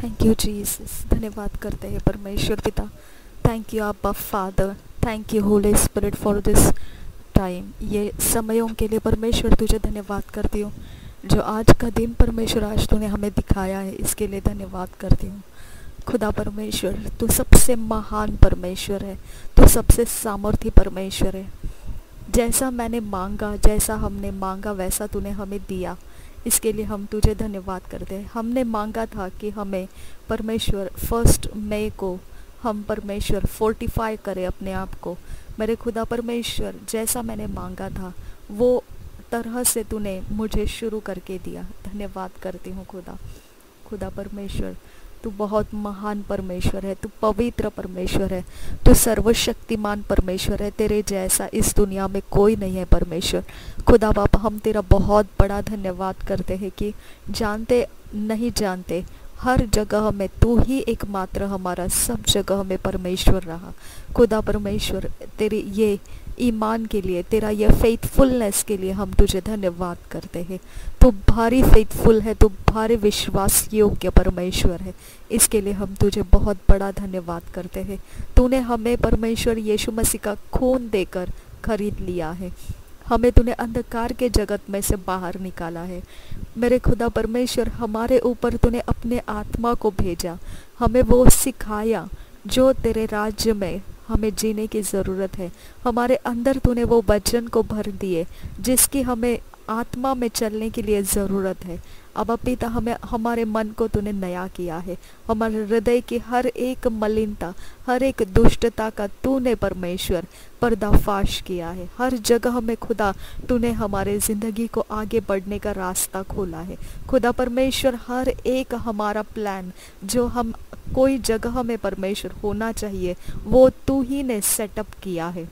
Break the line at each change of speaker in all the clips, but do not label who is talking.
Thank you Jesus. धन्यवाद करते हैं परमेश्वर पिता। थैंक यू अब्बा father. Thank you Holi spirit for this time, ये समयों के लिए परमेश्वर तुझे धन्यवाद करती हूँ। जो आज का दिन परमेश्वर आज तूने हमें दिखाया है, इसके लिए धन्यवाद करती हूँ। खुदा परमेश्वर, तू सबसे महान परमेश्वर है, तू सबसे सामर्थी परमेश्वर है। जैसा मैंने मांगा, जैसा हमने मांगा वैसा तूने हमें दिया, इसके लिए हम तुझे धन्यवाद करते हैं। हमने मांगा था कि हमें परमेश्वर 1 मई को हम परमेश्वर फोर्टिफाई करें अपने आप को। मेरे खुदा परमेश्वर, जैसा मैंने मांगा था वो तरह से तूने मुझे शुरू करके दिया। धन्यवाद करती हूँ खुदा। खुदा परमेश्वर, तू बहुत महान परमेश्वर है, तू पवित्र परमेश्वर है, तू सर्वशक्तिमान परमेश्वर है। तेरे जैसा इस दुनिया में कोई नहीं है परमेश्वर। खुदा बाप, हम तेरा बहुत बड़ा धन्यवाद करते हैं कि जानते नहीं जानते हर जगह में तू ही एकमात्र हमारा सब जगह में परमेश्वर रहा। खुदा परमेश्वर, तेरी ये ईमान के लिए, तेरा ये फेथफुलनेस के लिए हम तुझे धन्यवाद करते हैं। तू भारी फेथफुल है, तू भारी विश्वास योग्य परमेश्वर है, इसके लिए हम तुझे बहुत बड़ा धन्यवाद करते हैं। तूने हमें परमेश्वर यीशु मसीह का खून देकर खरीद लिया है, हमें तूने अंधकार के जगत में से बाहर निकाला है। मेरे खुदा परमेश्वर, हमारे ऊपर तूने अपने आत्मा को भेजा, हमें वो सिखाया जो तेरे राज्य में हमें जीने की ज़रूरत है। हमारे अंदर तूने वो वचन को भर दिए जिसकी हमें आत्मा में चलने के लिए ज़रूरत है। अब पिता, हमें हमारे मन को तूने नया किया है, हमारे हृदय की हर एक मलिनता, हर एक दुष्टता का तूने परमेश्वर पर्दाफाश किया है। हर जगह में खुदा तूने हमारे ज़िंदगी को आगे बढ़ने का रास्ता खोला है। खुदा परमेश्वर, हर एक हमारा प्लान जो हम कोई जगह में परमेश्वर होना चाहिए वो तू ही ने सेटअप किया है।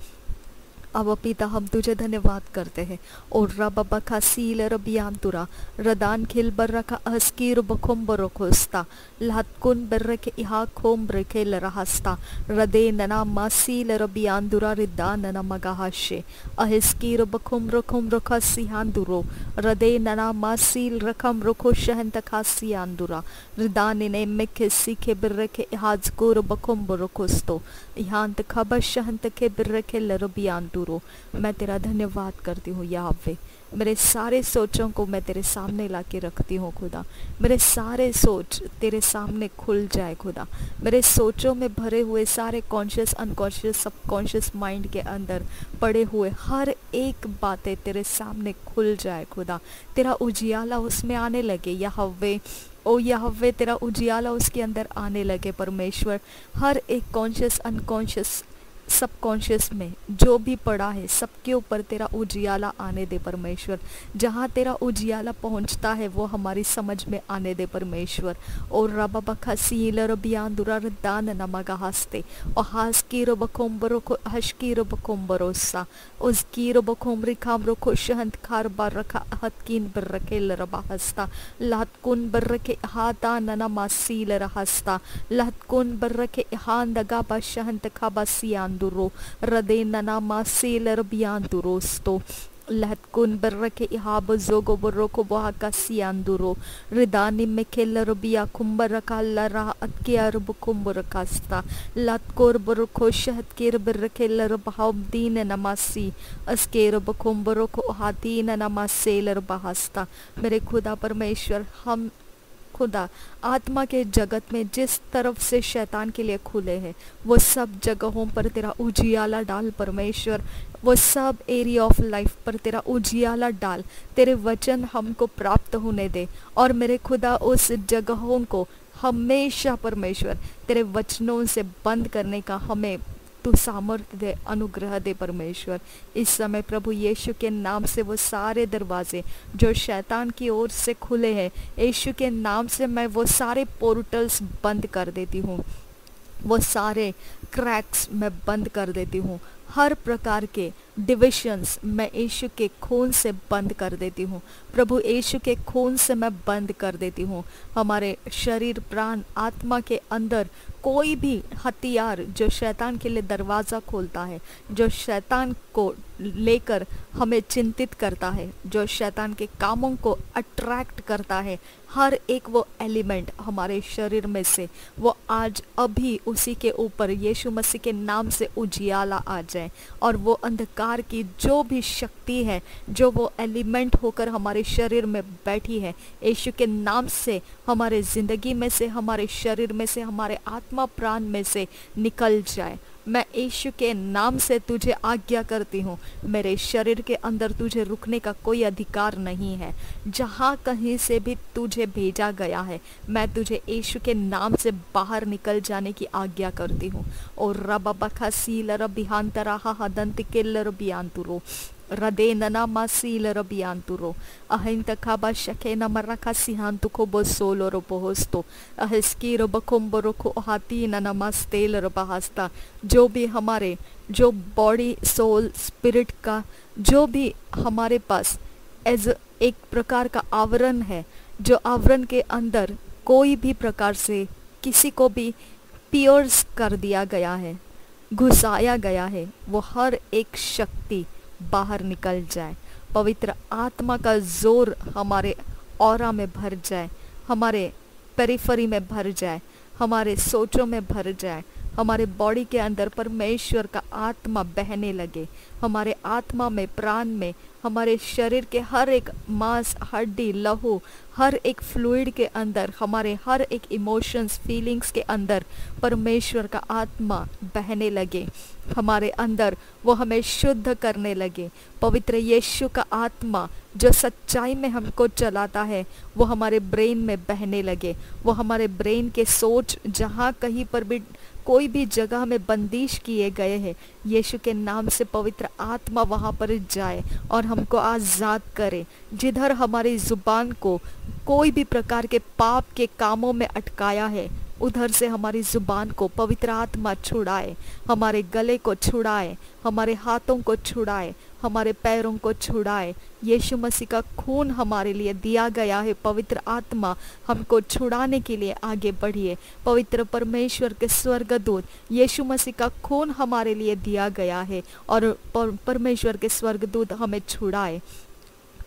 अब पिता, हम तुझे धन्यवाद करते हैं। और रबा खासील रबियांतुरा रदान खिल बर्रका अस्कीर बखुम बरोकोस्ता लातकुन बर्रके इहा खोम ब्रेके लरहस्ता रदे नना मासील रबियांदुरा रिदा नना मगाहाशे अहिस्कीर बखुम रखुम रखा सिहांदुरो रदे नना मासील रखम रखो शहंत खासियांदुरा रिदा ने मेखे सीखे बिर्रके इहाजकुर बखुम बरोकोस्तो इहांत खबर शहंत के बिर्रके लरबियांतु। मैं तेरा धन्यवाद करती हूँ यावे। मेरे सारे सोचों को मैं तेरे सामने लाके रखती हूँ खुदा। मेरे सारे सोच तेरे सामने खुल जाए खुदा। मेरे सोचों में भरे हुए सारे कॉन्शियस, अनकॉन्शियस, सबकॉन्शियस माइंड के अंदर पड़े हुए हर एक बातें तेरे सामने खुल जाए खुदा। तेरा उजियाला उसमें आने लगे यावे। ओ यावे, तेरा उजियाला उसके अंदर आने लगे परमेश्वर। हर एक कॉन्शियस, अनकॉन्शियस, सबकॉन्शियस में जो भी पड़ा है सबके ऊपर तेरा उजियाला आने दे परमेश्वर। जहाँ तेरा उजियाला पहुँचता है वो हमारी समझ में आने दे परमेश्वर। और रबा बखसील रबियांदुरा रदान नमगा हंसते और हास्कीर बकोम्बरो को हशकीर बकोम्बरोसा उसकीर बकोमरी खामरो को शहंत खार बार रखा हतकीन बर रखे लरबा हंसता लातकुन बर रखे हाथा नना मासील रहस्ता लातकुन बर रखे हान दगा बा शहंत खाबा सियान दुरो रदे नना मासील रबियांदुरोस्तो लहतकुन बर्रके इहाब जोगो बर्रोको बहाका सियांदुरो रिदानी में खेल रबिया कुंबर रखा लरा अतकिया रब कुंबर कास्ता लतकोर बरको शहद केर बर्रके लर बहाब दीन नमासी अस्केर बकुंबरो को हादीन नमासे लर बहास्ता। मेरे खुदा परमेश्वर, हम खुदा आत्मा के जगत में जिस तरफ से शैतान के लिए खुले हैं वो सब जगहों पर तेरा उजियाला डाल परमेश्वर। वो सब एरिया ऑफ लाइफ पर तेरा उजियाला डाल। तेरे वचन हमको प्राप्त होने दे और मेरे खुदा उस जगहों को हमेशा परमेश्वर तेरे वचनों से बंद करने का हमें तू सामर्थ्य दे, अनुग्रह दे परमेश्वर। इस समय प्रभु यीशु के नाम से वो सारे दरवाजे जो शैतान की ओर से खुले हैं, यीशु के नाम से मैं वो सारे पोर्टल्स बंद कर देती हूँ, वो सारे क्रैक्स मैं बंद कर देती हूँ। हर प्रकार के डिविशंस मैं यीशु के खून से बंद कर देती हूँ। प्रभु यीशु के खून से मैं बंद कर देती हूँ। हमारे शरीर, प्राण, आत्मा के अंदर कोई भी हथियार जो शैतान के लिए दरवाज़ा खोलता है, जो शैतान को लेकर हमें चिंतित करता है, जो शैतान के कामों को अट्रैक्ट करता है, हर एक वो एलिमेंट हमारे शरीर में से वो आज अभी उसी के ऊपर यीशु मसीह के नाम से उजियाला आ जाए, और वो अंधकार की जो भी शक्ति है, जो वो एलिमेंट होकर हमारे शरीर में बैठी है, यीशु के नाम से हमारे ज़िंदगी में से, हमारे शरीर में से, हमारे आत्मा प्राण में से निकल जाए। मैं यीशु के नाम से तुझे आज्ञा करती हूँ, मेरे शरीर के अंदर तुझे रुकने का कोई अधिकार नहीं है। जहाँ कहीं से भी तुझे भेजा गया है, मैं तुझे यीशु के नाम से बाहर निकल जाने की आज्ञा करती हूँ। और रबा बखा सीलर बिहांतरा हदंत केलर बियांतुरो रदे नना मासीलर बियांतुरो अहिंत खाबा शके नमरखा सिहांतुको बोसोलो रो बोहोस्तो अहिस्कीरो बकुम्बरो को हाती नना मास्तेलर बहास्ता। जो भी हमारे, जो बॉडी सोल स्पिरिट का जो भी हमारे पास एज एक प्रकार का आवरण है, जो आवरण के अंदर कोई भी प्रकार से किसी को भी पियर्स कर दिया गया है, घुसाया गया है, वो हर एक शक्ति बाहर निकल जाए। पवित्र आत्मा का जोर हमारे ऑरा में भर जाए, हमारे पेरिफेरी में भर जाए, हमारे सोचों में भर जाए, हमारे बॉडी के अंदर परमेश्वर का आत्मा बहने लगे, हमारे आत्मा में, प्राण में, हमारे शरीर के हर एक मांस, हड्डी, लहू, हर एक फ्लूइड के अंदर, हमारे हर एक इमोशंस, फीलिंग्स के अंदर परमेश्वर का आत्मा बहने लगे, हमारे अंदर वो हमें शुद्ध करने लगे। पवित्र यीशु का आत्मा जो सच्चाई में हमको चलाता है, वो हमारे ब्रेन में बहने लगे, वो हमारे ब्रेन के सोच जहाँ कहीं पर भी कोई भी जगह में बंदिश किए गए हैं, यीशु के नाम से पवित्र आत्मा वहाँ पर जाए और हमको आज़ाद करे। जिधर हमारी ज़ुबान को कोई भी प्रकार के पाप के कामों में अटकाया है, उधर से हमारी ज़ुबान को पवित्र आत्मा छुड़ाए, हमारे गले को छुड़ाए, हमारे हाथों को छुड़ाए, हमारे पैरों को छुड़ाए। यीशु मसीह का खून हमारे लिए दिया गया है, पवित्र आत्मा हमको छुड़ाने के लिए आगे बढ़िए। पवित्र परमेश्वर के स्वर्गदूत, यीशु मसीह का खून हमारे लिए दिया गया है और परमेश्वर के स्वर्गदूत हमें छुड़ाए।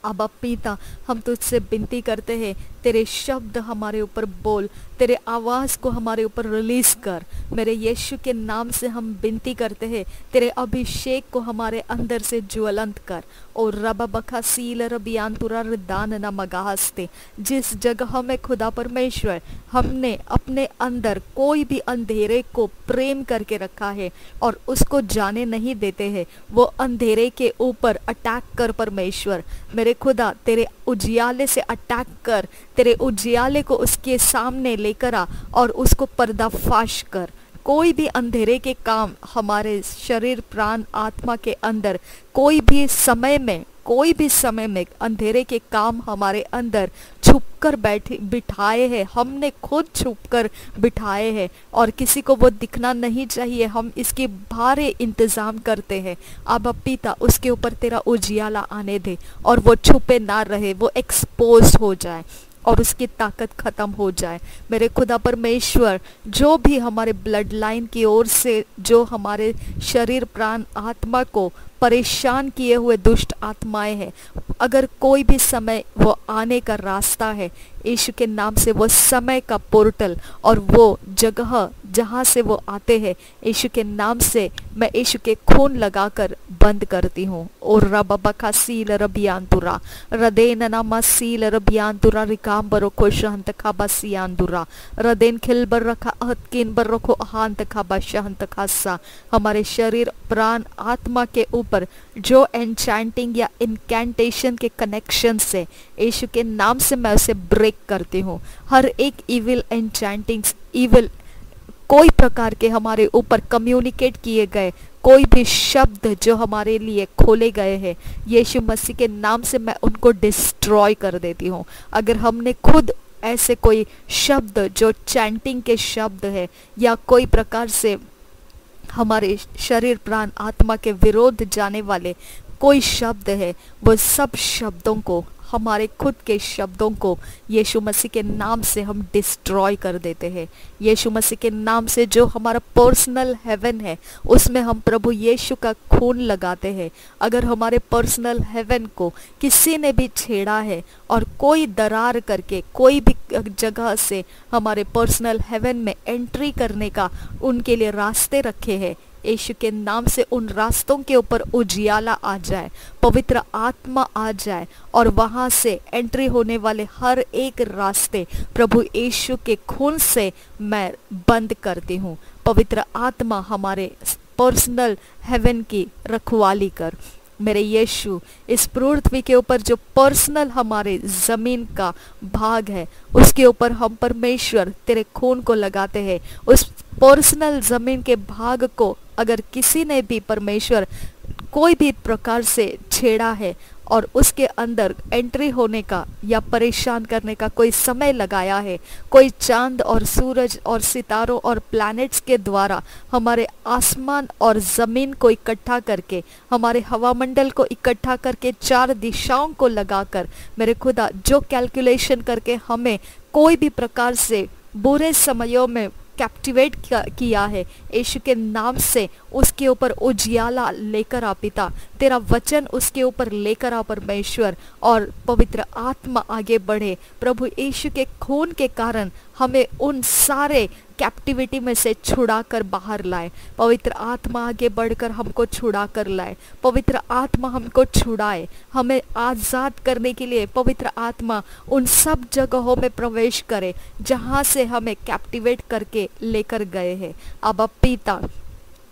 अबा पिता, हम तुझसे विनती करते हैं, तेरे शब्द हमारे ऊपर बोल, तेरे आवाज़ को हमारे ऊपर रिलीज़ कर। मेरे यीशु के नाम से हम विनती करते हैं, तेरे अभिषेक को हमारे अंदर से ज्वलंत कर। और रबा बखा सील रबियांतुरा रिदान न मगाहस्ते, जिस जगह में खुदा परमेश्वर हमने अपने अंदर कोई भी अंधेरे को प्रेम करके रखा है और उसको जाने नहीं देते हैं, वो अंधेरे के ऊपर अटैक कर परमेश्वर। मेरे खुदा, तेरे उजियाले से अटैक कर, तेरे उजियाले को उसके सामने लेकर आ और उसको पर्दाफाश कर। कोई भी अंधेरे के काम हमारे शरीर, प्राण, आत्मा के अंदर कोई भी समय में अंधेरे के काम हमारे अंदर छुपकर बिठाए हैं, हमने खुद छुपकर बिठाए हैं और किसी को वो दिखना नहीं चाहिए, हम इसके भारी इंतज़ाम करते हैं। अब पिता, उसके ऊपर तेरा उजियाला आने दे और वो छुपे ना रहे, वो एक्सपोज हो जाए और उसकी ताकत ख़त्म हो जाए। मेरे खुदा परमेश्वर, जो भी हमारे ब्लड लाइन की ओर से जो हमारे शरीर, प्राण, आत्मा को परेशान किए हुए दुष्ट आत्माएं हैं, अगर कोई भी समय वो आने का रास्ता है, यीशु के नाम से वो समय का पोर्टल और वो जगह जहाँ से वो आते हैं, यीशु के नाम से मैं यीशु के खून लगाकर बंद करती हूँ। और रबा बका सील रबियांतुरा रदेन नामा सील रबियांतुरा रिकाम बरो कोशहंत खाबा सियांदुरा रदेन खिलबर रखा अहतकिन बर रखो अहांत खाबा शहंत खासा। हमारे शरीर, प्राण, आत्मा के ऊपर जो एनचैंटिंग या इनकैंटेशन के कनेक्शन से यीशु के नाम से मैं उसे ब्रेक करती हूँ। हर एक इविल एनचैंटिंग्स, इविल कोई प्रकार के हमारे ऊपर कम्युनिकेट किए गए कोई भी शब्द जो हमारे लिए खोले गए हैं, यीशु मसीह के नाम से मैं उनको डिस्ट्रॉय कर देती हूँ। अगर हमने खुद ऐसे कोई शब्द जो चैंटिंग के शब्द है या कोई प्रकार से हमारे शरीर, प्राण, आत्मा के विरोध जाने वाले कोई शब्द है, वो सब शब्दों को हमारे खुद के शब्दों को यीशु मसीह के नाम से हम डिस्ट्रॉय कर देते हैं। यीशु मसीह के नाम से जो हमारा पर्सनल हेवन है उसमें हम प्रभु यीशु का खून लगाते हैं। अगर हमारे पर्सनल हेवन को किसी ने भी छेड़ा है और कोई दरार करके कोई भी जगह से हमारे पर्सनल हेवन में एंट्री करने का उनके लिए रास्ते रखे हैं, यीशु के नाम से उन रास्तों के ऊपर उजियाला आ जाए, पवित्र आत्मा आ जाए और वहां से एंट्री होने वाले हर एक रास्ते प्रभु यीशु के खून से मैं बंद करती हूँ। पवित्र आत्मा हमारे पर्सनल हेवन की रखवाली कर। मेरे यीशु, इस पृथ्वी के ऊपर जो पर्सनल हमारे ज़मीन का भाग है उसके ऊपर हम परमेश्वर तेरे खून को लगाते हैं। उस पर्सनल ज़मीन के भाग को अगर किसी ने भी परमेश्वर कोई भी प्रकार से छेड़ा है और उसके अंदर एंट्री होने का या परेशान करने का कोई समय लगाया है, कोई चांद और सूरज और सितारों और प्लैनेट्स के द्वारा हमारे आसमान और ज़मीन को इकट्ठा करके, हमारे हवामंडल को इकट्ठा करके चार दिशाओं को लगाकर मेरे खुदा जो कैलकुलेशन करके हमें कोई भी प्रकार से बुरे समयों में कैप्टिवेट किया है, यीशु के नाम से उसके ऊपर उजियाला लेकर आ पिता, तेरा वचन उसके ऊपर लेकर आ परमेश्वर, और पवित्र आत्मा आगे बढ़े प्रभु यीशु के खून के कारण हमें उन सारे कैप्टिविटी में से छुड़ा कर बाहर लाए। पवित्र आत्मा आगे बढ़कर हमको छुड़ा कर लाए, पवित्र आत्मा हमको छुड़ाए, हमें आज़ाद करने के लिए पवित्र आत्मा उन सब जगहों में प्रवेश करे जहाँ से हमें कैप्टिवेट करके लेकर गए हैं। अब पिता,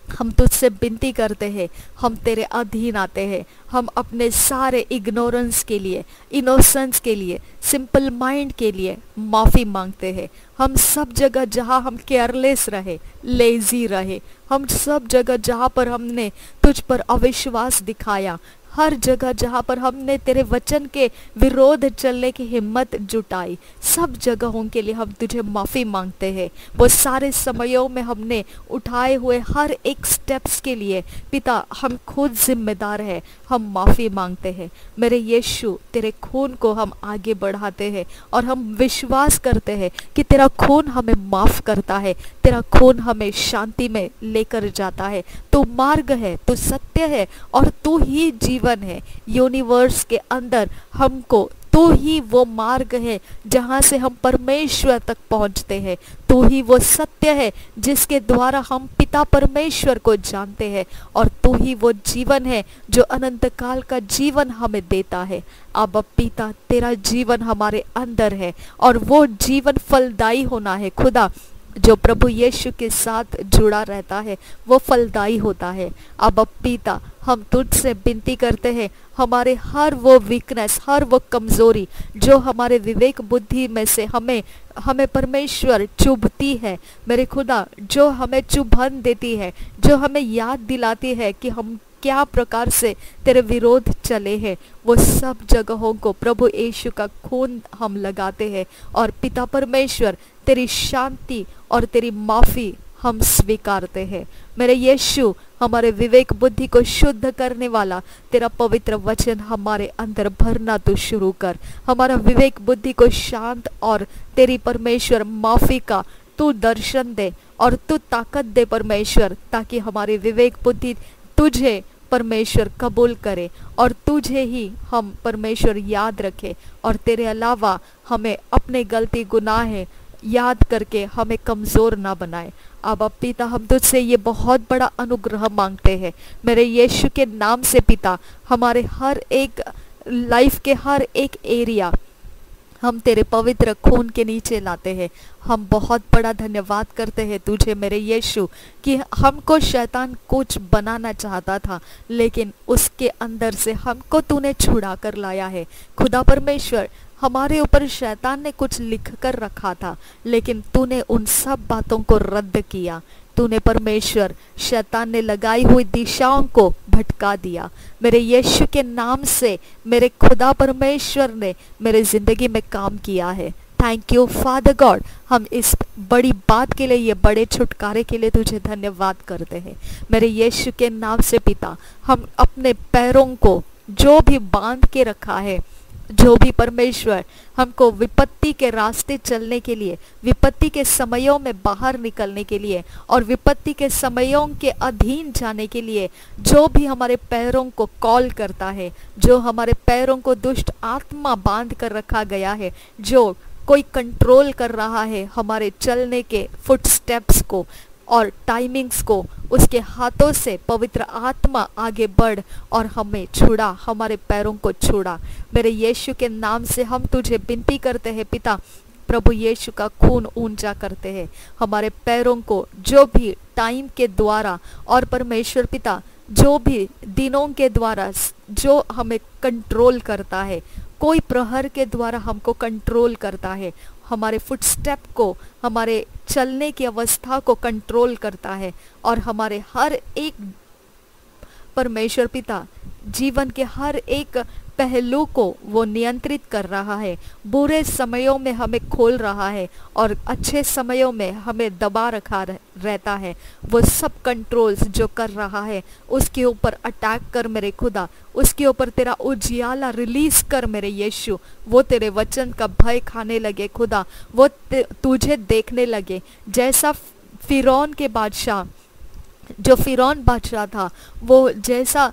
हम तुझसे विनती करते हैं, हम तेरे अधीन आते हैं, हम अपने सारे इग्नोरेंस के लिए, इनोसेंस के लिए, सिंपल माइंड के लिए माफ़ी मांगते हैं। हम सब जगह जहाँ हम केयरलेस रहे, लेजी रहे, हम सब जगह जहाँ पर हमने तुझ पर अविश्वास दिखाया, हर जगह जहाँ पर हमने तेरे वचन के विरोध चलने की हिम्मत जुटाई, सब जगहों के लिए हम तुझे माफ़ी मांगते हैं। वो सारे समयों में हमने उठाए हुए हर एक स्टेप्स के लिए पिता हम खुद जिम्मेदार हैं, हम माफ़ी मांगते हैं। मेरे यीशु, तेरे खून को हम आगे बढ़ाते हैं और हम विश्वास करते हैं कि तेरा खून हमें माफ़ करता है, तेरा खून हमें शांति में लेकर जाता है। तू मार्ग है, तू सत्य है और तू ही जीवन है। यूनिवर्स के अंदर हमको तू ही वो मार्ग है जहाँ से हम परमेश्वर तक पहुँचते हैं। तू ही वो सत्य है जिसके द्वारा हम पिता परमेश्वर को जानते हैं, और तू ही वो जीवन है जो अनंत काल का जीवन हमें देता है। अब पिता, तेरा जीवन हमारे अंदर है और वो जीवन फलदायी होना है खुदा। जो प्रभु यीशु के साथ जुड़ा रहता है वो फलदायी होता है। अब पिता, हम तुझसे विनती करते हैं, हमारे हर वो वीकनेस, हर वो कमज़ोरी जो हमारे विवेक बुद्धि में से हमें परमेश्वर चुभती है मेरे खुदा, जो हमें चुभन देती है, जो हमें याद दिलाती है कि हम क्या प्रकार से तेरे विरोध चले हैं, वो सब जगहों को प्रभु यीशु का खून हम लगाते हैं। और पिता परमेश्वर, तेरी शांति और तेरी माफ़ी हम स्वीकारते हैं। मेरे यीशु, हमारे विवेक बुद्धि को शुद्ध करने वाला तेरा पवित्र वचन हमारे अंदर भरना तू शुरू कर। हमारा विवेक बुद्धि को शांत और तेरी परमेश्वर माफ़ी का तू दर्शन दे और तू ताकत दे परमेश्वर, ताकि हमारी विवेक बुद्धि तुझे परमेश्वर कबूल करे और तुझे ही हम परमेश्वर याद रखे, और तेरे अलावा हमें अपने गलती गुनाह याद करके हमें कमज़ोर ना बनाए। अब पिता, हम तुझसे ये बहुत बड़ा अनुग्रह मांगते हैं मेरे यीशु के नाम से पिता। हमारे हर एक लाइफ के हर एक एरिया हम तेरे पवित्र खून के नीचे लाते हैं। हम बहुत बड़ा धन्यवाद करते हैं तुझे मेरे यीशु कि हमको शैतान कुछ बनाना चाहता था, लेकिन उसके अंदर से हमको तूने छुड़ा कर लाया है। खुदा परमेश्वर, हमारे ऊपर शैतान ने कुछ लिख कर रखा था, लेकिन तूने उन सब बातों को रद्द किया। तूने परमेश्वर शैतान ने लगाई हुई दिशाओं को भटका दिया। मेरे यीशु के नाम से मेरे खुदा परमेश्वर ने मेरे ज़िंदगी में काम किया है। Thank you father God. हम इस बड़ी बात के लिए, ये बड़े छुटकारे के लिए तुझे धन्यवाद करते हैं मेरे यीशु के नाम से पिता। हम अपने पैरों को जो भी बांध के रखा है, जो भी परमेश्वर हमको विपत्ति के रास्ते चलने के लिए, विपत्ति के समयों में बाहर निकलने के लिए और विपत्ति के समयों के अधीन जाने के लिए जो भी हमारे पैरों को कॉल करता है, जो हमारे पैरों को दुष्ट आत्मा बांध कर रखा गया है, जो कोई कंट्रोल कर रहा है हमारे चलने के फुटस्टेप्स को और टाइमिंग्स को, उसके हाथों से पवित्र आत्मा आगे बढ़ और हमें छुड़ा, हमारे पैरों को छुड़ा। मेरे यीशु के नाम से हम तुझे विनती करते हैं पिता, प्रभु यीशु का खून ऊंचा करते हैं हमारे पैरों को, जो भी टाइम के द्वारा और परमेश्वर पिता जो भी दिनों के द्वारा जो हमें कंट्रोल करता है, कोई प्रहर के द्वारा हमको कंट्रोल करता है, हमारे फुटस्टेप को, हमारे चलने की अवस्था को कंट्रोल करता है और हमारे हर एक परमेश्वर पिता जीवन के हर एक पहलू को वो नियंत्रित कर रहा है। बुरे समयों में हमें खोल रहा है और अच्छे समयों में हमें दबा रखा रहता है। वो सब कंट्रोल्स जो कर रहा है उसके ऊपर अटैक कर मेरे खुदा, उसके ऊपर तेरा उजियाला रिलीज कर मेरे यीशु। वो तेरे वचन का भय खाने लगे खुदा, वो तुझे देखने लगे। जैसा फिरौन के बादशाह, जो फिरौन बादशाह था, वो जैसा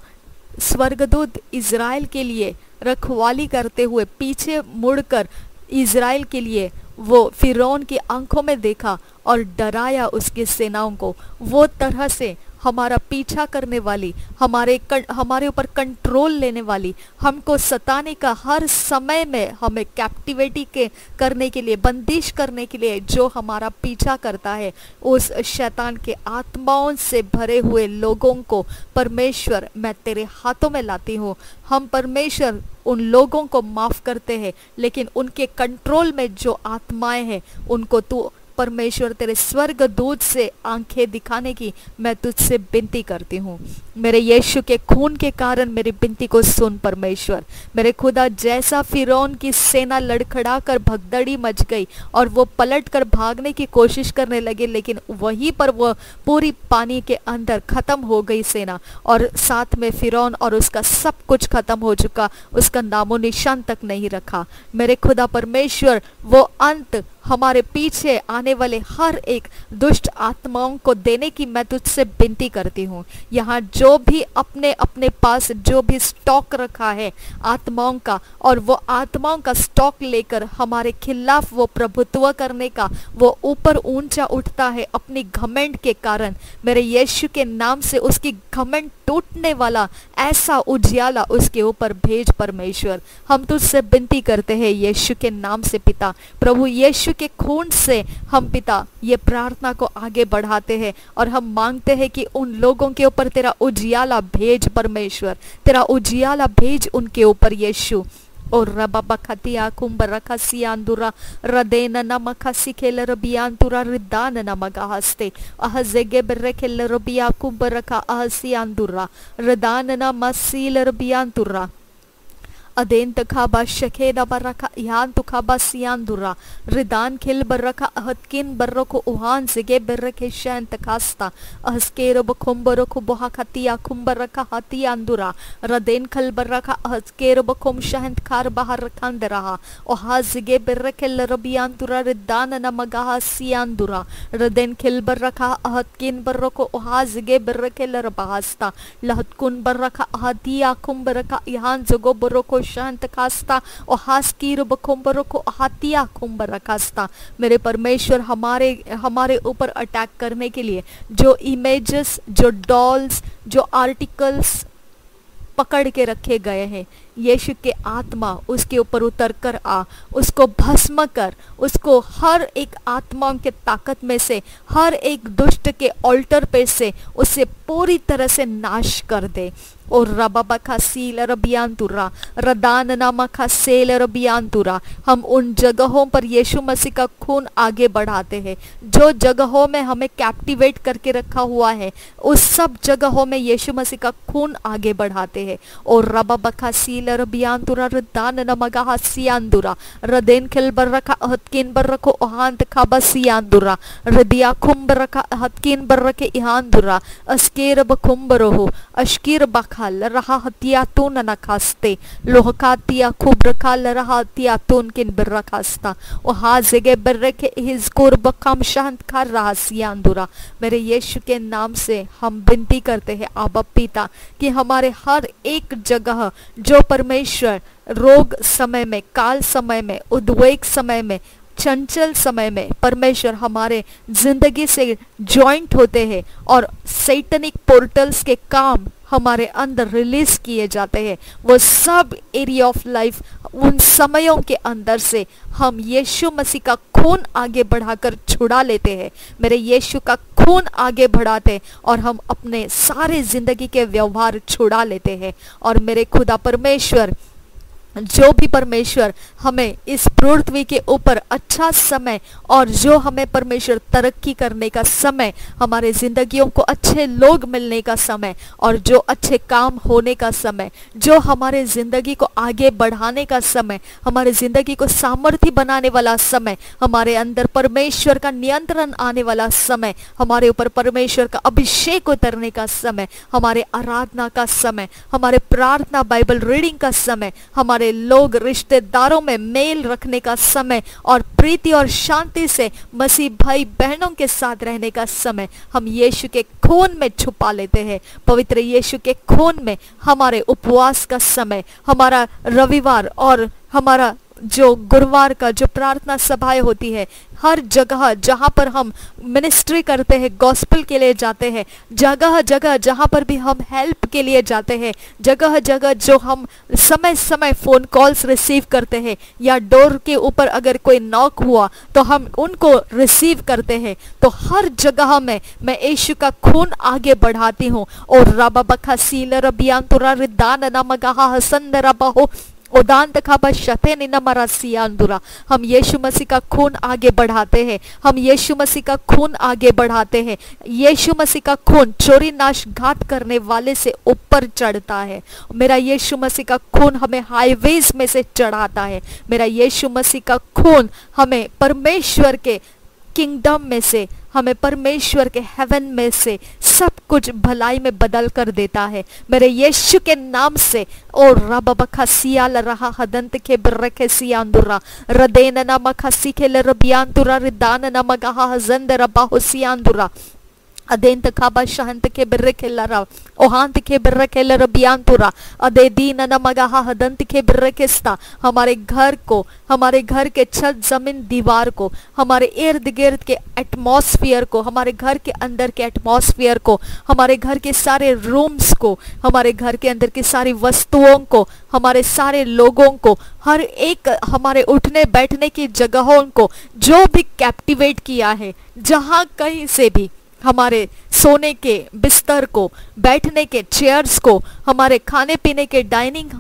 स्वर्गदूत इज़राइल के लिए रखवाली करते हुए पीछे मुड़कर इज़राइल के लिए वो फिरौन की आंखों में देखा और डराया उसकी सेनाओं को, वो तरह से हमारा पीछा करने वाली, हमारे ऊपर कंट्रोल लेने वाली, हमको सताने का हर समय में हमें कैप्टिविटी के करने के लिए, बंदिश करने के लिए जो हमारा पीछा करता है, उस शैतान के आत्माओं से भरे हुए लोगों को परमेश्वर मैं तेरे हाथों में लाती हूँ। हम परमेश्वर उन लोगों को माफ करते हैं, लेकिन उनके कंट्रोल में जो आत्माएं हैं उनको तू परमेश्वर तेरे स्वर्ग दूत से आंखें दिखाने की मैं तुझसे विनती करती हूँ। मेरे यीशु के खून के कारण मेरी विनती को सुन परमेश्वर। मेरे खुदा, जैसा फिरौन की सेना लड़खड़ा कर भगदड़ी मच गई और वो पलट कर भागने की कोशिश करने लगे, लेकिन वहीं पर वो पूरी पानी के अंदर खत्म हो गई सेना और साथ में फिरौन और उसका सब कुछ खत्म हो चुका, उसका नामो निशान तक नहीं रखा। मेरे खुदा परमेश्वर, वो अंत हमारे पीछे आने वाले हर एक दुष्ट आत्माओं को देने की मैं तुझसे विनती करती हूँ। यहाँ जो भी अपने अपने पास जो भी स्टॉक रखा है आत्माओं का, और वो आत्माओं का स्टॉक लेकर हमारे खिलाफ वो प्रभुत्व करने का वो ऊपर ऊंचा उठता है अपनी घमंड के कारण, मेरे यीशु के नाम से उसकी घमंड टूटने वाला ऐसा उजियाला उसके ऊपर भेज परमेश्वर। हम तुझसे विनती करते हैं यीशु के नाम से पिता, प्रभु यीशु के खून से हम पिता ये प्रार्थना को आगे बढ़ाते हैं और हम मांगते हैं कि उन लोगों के ऊपर तेरा उजियाला भेज परमेश्वर, तेरा उजियाला भेज उनके ऊपर यीशु। और रबाबा खतिया कुंबर रखा सियांदुरा रदेन नमका सिखेल रबियांतुरा रिदान नमगा हस्ते अहजेगे बरखेल रबिया कुंबर रखा अहसियांदुरा रदान नमसील रबियांतुरा अदेन तखाबा शखेदा बरका यान तुखाबा सियांदुरा रिदान खिल बरका अहतकिन बरको उहान सिगे बरके शैन तखास्ता अहस्केर बखुंबर को बोहा खतिया कुंबर रखा हतियांदुरा रदेन खल बरका अहस्केर बखुम शहन खार बाहर रखांद रहा ओहा सिगे बरखेल रबियांतुरा रिदान नमगा सियांदुरा रदेन खिल बरका अहतकिन बरको ओहा सिगे बरखेल रबास्ता लहतकुन बरका अहतिया कुंबर रखा यान जगो बरको शांत खास्ता और हास्कीर बखुंबरों को हाथिया खुंबर रखास्ता। मेरे परमेश्वर, हमारे ऊपर अटैक करने के लिए जो इमेजेस, जो डॉल्स, जो आर्टिकल्स पकड़ के रखे गए हैं, यीशु के आत्मा उसके ऊपर उतर कर आ, उसको भस्म कर, उसको हर एक आत्माओं के ताकत में से, हर एक दुष्ट के ऑल्टर पे से उसे पूरी तरह से नाश कर दे। और रबाबा खा सील रबियांतुरा रदान नामा खा सेल रबियांतुरा, हम उन जगहों पर यीशु मसीह का खून आगे बढ़ाते हैं जो जगहों में हमें कैप्टिवेट करके रखा हुआ है, उस सब जगहों में यीशु मसीह का खून आगे बढ़ाते हैं। और रबाबा खा सील सील रबियांतुरा रदान नमगा सियांदुरा रदेन खिल बरका हतकिन बरको ओहांत खाबसियांदुरा रदिया खुंबरका हतकिन बरके इहांदुरा अस्केर बखुंबरो अश्कीर बखाल रहा हतियातून नखास्ते लोहकातिया खुब्रखाल रहा हतियातून किन बरखास्ता ओ हाजेगे बरके हिजकुर बकम शांत खा रहा सियांदुरा। मेरे यीशु के नाम से हम विनती करते हैं आबा पिता कि हमारे हर एक जगह जो परमेश्वर रोग समय में, काल समय में, उद्वेग समय में, चंचल समय में परमेश्वर हमारे जिंदगी से जॉइंट होते हैं और सैटनिक पोर्टल्स के काम हमारे अंदर रिलीज किए जाते हैं, वो सब एरिया ऑफ लाइफ उन समयों के अंदर से हम यीशु मसीह का खून आगे बढ़ाकर छुड़ा लेते हैं। मेरे यीशु का खून आगे बढ़ाते और हम अपने सारे जिंदगी के व्यवहार छुड़ा लेते हैं। और मेरे खुदा परमेश्वर, जो भी परमेश्वर हमें इस पृथ्वी के ऊपर अच्छा समय और जो हमें परमेश्वर तरक्की करने का समय, हमारे जिंदगियों को अच्छे लोग मिलने का समय और जो अच्छे काम होने का समय, जो हमारे जिंदगी को आगे बढ़ाने का समय, हमारे जिंदगी को सामर्थ्य बनाने वाला समय, हमारे अंदर परमेश्वर का नियंत्रण आने वाला समय, हमारे ऊपर परमेश्वर का अभिषेक उतरने का समय, हमारे आराधना का समय, हमारे प्रार्थना बाइबल रीडिंग का समय, हमारे लोग रिश्तेदारों में मेल रखने का समय और प्रीति और शांति से मसीह भाई बहनों के साथ रहने का समय हम यीशु के खून में छुपा लेते हैं। पवित्र यीशु के खून में हमारे उपवास का समय, हमारा रविवार और हमारा जो गुरुवार का जो प्रार्थना सभाएं होती है, हर जगह जहाँ पर हम मिनिस्ट्री करते हैं, गॉस्पेल के लिए जाते हैं, जगह जगह जहाँ पर भी हम हेल्प के लिए जाते हैं, जगह जगह जो हम समय समय फ़ोन कॉल्स रिसीव करते हैं या डोर के ऊपर अगर कोई नॉक हुआ तो हम उनको रिसीव करते हैं, तो हर जगह में मैं यीशु का खून आगे बढ़ाती हूँ। और रबा बखा सील रबियांतुरा रिदान नमगा हसन रबहो उदांत खाबा शते निनमरा सियांदुरा। हम यीशु मसीह का खून आगे बढ़ाते हैं, हम यीशु मसीह का खून आगे बढ़ाते हैं। यीशु मसीह का खून चोरी नाश घात करने वाले से ऊपर चढ़ता है। मेरा यीशु मसीह का खून हमें हाईवेज में से चढ़ाता है। मेरा यीशु मसीह का खून हमें परमेश्वर के किंगडम में से, हमें परमेश्वर के हेवन में से सब कुछ भलाई में बदल कर देता है। मेरे यीशु के नाम से और रब बखा सियाल रहा हदंत के बरके सियांदुरा रदेन नमक सिखे रबियांतुरा रिदान नमगा हजंद रबा सियांदुरा अदेंत खाबा शहंत के बिर्रके लरा ओहांत के बिर्रके लरबियांतुरा अदे दीन नमगा हदंत के बिर्रकेस्ता। हमारे घर को, हमारे घर के छत जमीन दीवार को, हमारे इर्द गिर्द के एटमॉस्फेयर को, हमारे घर के अंदर के एटमॉस्फेयर को, हमारे घर के सारे रूम्स को, हमारे घर के अंदर की सारी वस्तुओं को, हमारे सारे लोगों को, हर एक हमारे उठने बैठने की जगहों को जो भी कैप्टिवेट किया है, जहाँ कहीं से भी हमारे सोने के बिस्तर को, बैठने के चेयर्स को, हमारे खाने पीने के डाइनिंग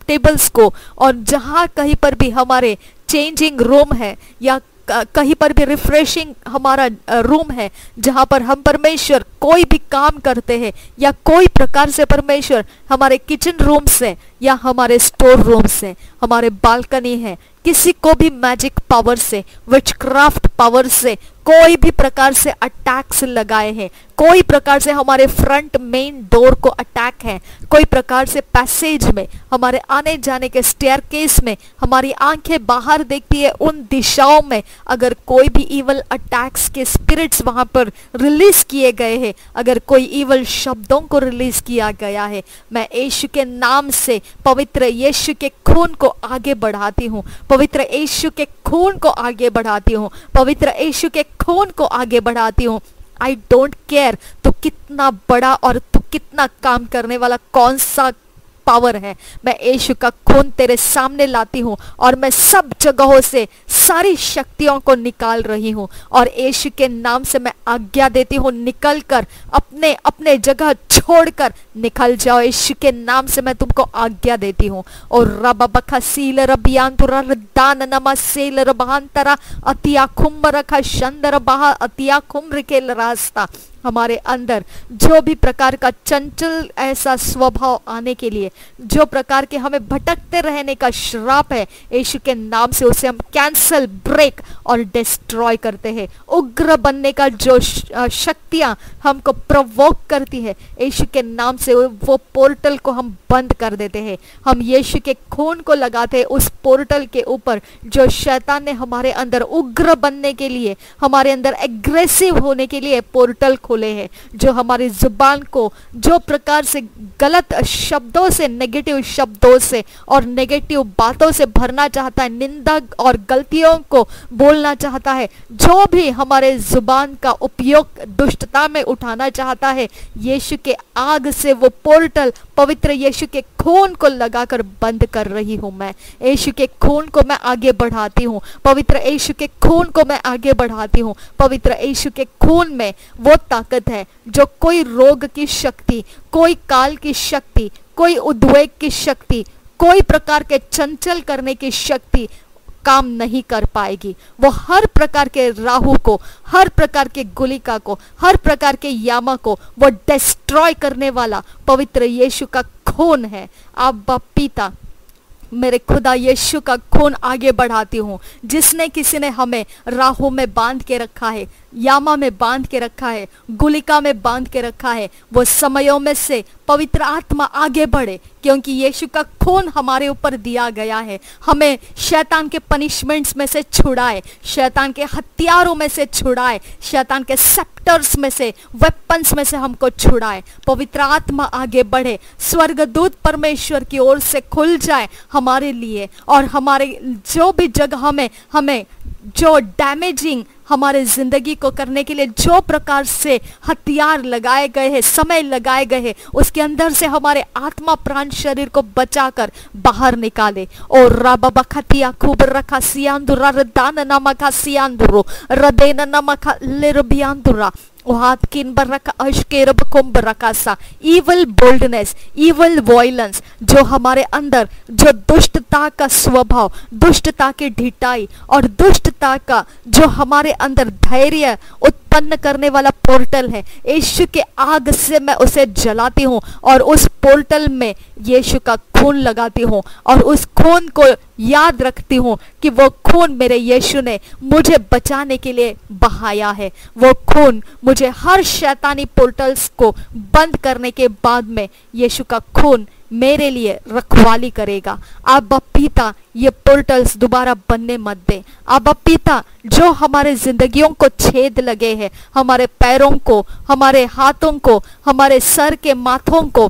टेबल्स को, और जहाँ कहीं पर भी हमारे चेंजिंग रूम है या कहीं पर भी रिफ्रेशिंग हमारा रूम है, जहाँ पर हम परमेश्वर कोई भी काम करते हैं, या कोई प्रकार से परमेश्वर हमारे किचन रूम से या हमारे स्टोर रूम से, हमारे बालकनी है, किसी को भी मैजिक पावर से, विचक्राफ्ट पावर से कोई भी प्रकार से अटैक्स लगाए हैं, कोई प्रकार से हमारे फ्रंट मेन डोर को अटैक है, कोई प्रकार से पैसेज में, हमारे आने जाने के स्टेयरकेस में, हमारी आंखें बाहर देखती है उन दिशाओं में, अगर कोई भी इवल अटैक्स के स्पिरिट्स वहां पर रिलीज किए गए हैं, अगर कोई इवल शब्दों को रिलीज किया गया है, मैं यीशु के नाम से पवित्र यीशु के खून को आगे बढ़ाती हूँ, पवित्र यीशु के खून को आगे बढ़ाती हूँ, पवित्र यीशु के खून को आगे बढ़ाती हूँ। आई डोंट केयर तू कितना बड़ा और तू कितना काम करने वाला कौन सा पावर है, मैं यीशु का खून तेरे सामने लाती हूँ और मैं सब जगहों से सारी शक्तियों को निकाल रही हूँ, और यीशु के नाम से मैं आज्ञा देती हूँ, निकल कर अपने अपने जगह छोड़कर निकल जाओ। यीशु के नाम से मैं तुमको आज्ञा देती हूँ। और रबा बखा सील रबियांतुरा दान नमा सेल रबांतरा अतिया खुम्ब रखा शंदर बहा अतिया खुम्र के रास्ता हमारे अंदर जो भी प्रकार का चंचल ऐसा स्वभाव आने के लिए, जो प्रकार के हमें भटकते रहने का श्राप है, यीशु के नाम से उसे हम कैंसल, ब्रेक और डिस्ट्रॉय करते हैं। उग्र बनने का जो शक्तियां हमको प्रवोक करती है, यीशु के नाम से वो पोर्टल को हम बंद कर देते हैं। हम यीशु के खून को लगाते हैं उस पोर्टल के ऊपर जो शैतान ने हमारे अंदर उग्र बनने के लिए, हमारे अंदर एग्रेसिव होने के लिए पोर्टल खोले हैं, जो हमारी जुबान को जो प्रकार से गलत शब्दों से, नेगेटिव शब्दों से और नेगेटिव बातों से भरना चाहता है, निंदा और गलतियों को बोलना चाहता है, जो भी हमारे जुबान का उपयोग दुष्टता में उठाना चाहता है, यीशु के आग से वो पोर्टल पवित्र यीशु के खून को लगाकर बंद कर रही हूं। मैं यीशु के खून को मैं आगे बढ़ाती हूं, पवित्र यीशु के खून को मैं आगे बढ़ाती हूं। पवित्र यीशु के खून में वो ताकत है जो कोई रोग की शक्ति, कोई काल की शक्ति, कोई उद्वेग की शक्ति, कोई प्रकार के चंचल करने की शक्ति काम नहीं कर पाएगी। वो हर प्रकार के राहु को, हर प्रकार के गुलिका को, हर प्रकार के यामा को वो डिस्ट्रॉय करने वाला पवित्र यीशु का खून है। अब्बा पिता, मेरे खुदा यीशु का खून आगे बढ़ाती हूँ। जिसने किसी ने हमें राहों में बांध के रखा है, यामा में बांध के रखा है, गुलिका में बांध के रखा है, वो समयों में से पवित्र आत्मा आगे बढ़े, क्योंकि यीशु का खून हमारे ऊपर दिया गया है। हमें शैतान के पनिशमेंट्स में से छुड़ाए, शैतान के हथियारों में से छुड़ाए, शैतान के सेप्टर्स में से, वेपन्स में से हमको छुड़ाए। पवित्र आत्मा आगे बढ़े, स्वर्गदूत परमेश्वर की ओर से खुल जाए हमारे लिए, और हमारे जो भी जगह में हमें जो डैमेजिंग हमारे जिंदगी को करने के लिए जो प्रकार से हथियार लगाए गए हैं, समय लगाए गए हैं, उसके अंदर से हमारे आत्मा प्राण शरीर को बचाकर बाहर निकाले। और राबा खतिया खूब रखा सियांदुरा रदान नमका सियांदुरो रदेन नमका लिरबियांदुरा इवल बोल्डनेस, इवल वॉयलेंस, जो हमारे अंदर जो दुष्टता का स्वभाव, दुष्टता की ढिठाई और दुष्टता का जो हमारे अंदर धैर्य उत्पन्न करने वाला पोर्टल है, यीशु के आग से मैं उसे जलाती हूँ और उस पोर्टल में यीशु का खून लगाती हूँ और उस खून को याद रखती हूँ कि वो खून मेरे यीशु ने मुझे बचाने के लिए बहाया है। वो खून मुझे हर शैतानी पोर्टल्स को बंद करने के बाद में यीशु का खून मेरे लिए रखवाली करेगा। अब्बा पिता, ये पोर्टल्स दोबारा बनने मत दे। अब्बा पिता, जो हमारे जिंदगियों को छेद लगे हैं, हमारे पैरों को, हमारे हाथों को, हमारे सर के माथों को,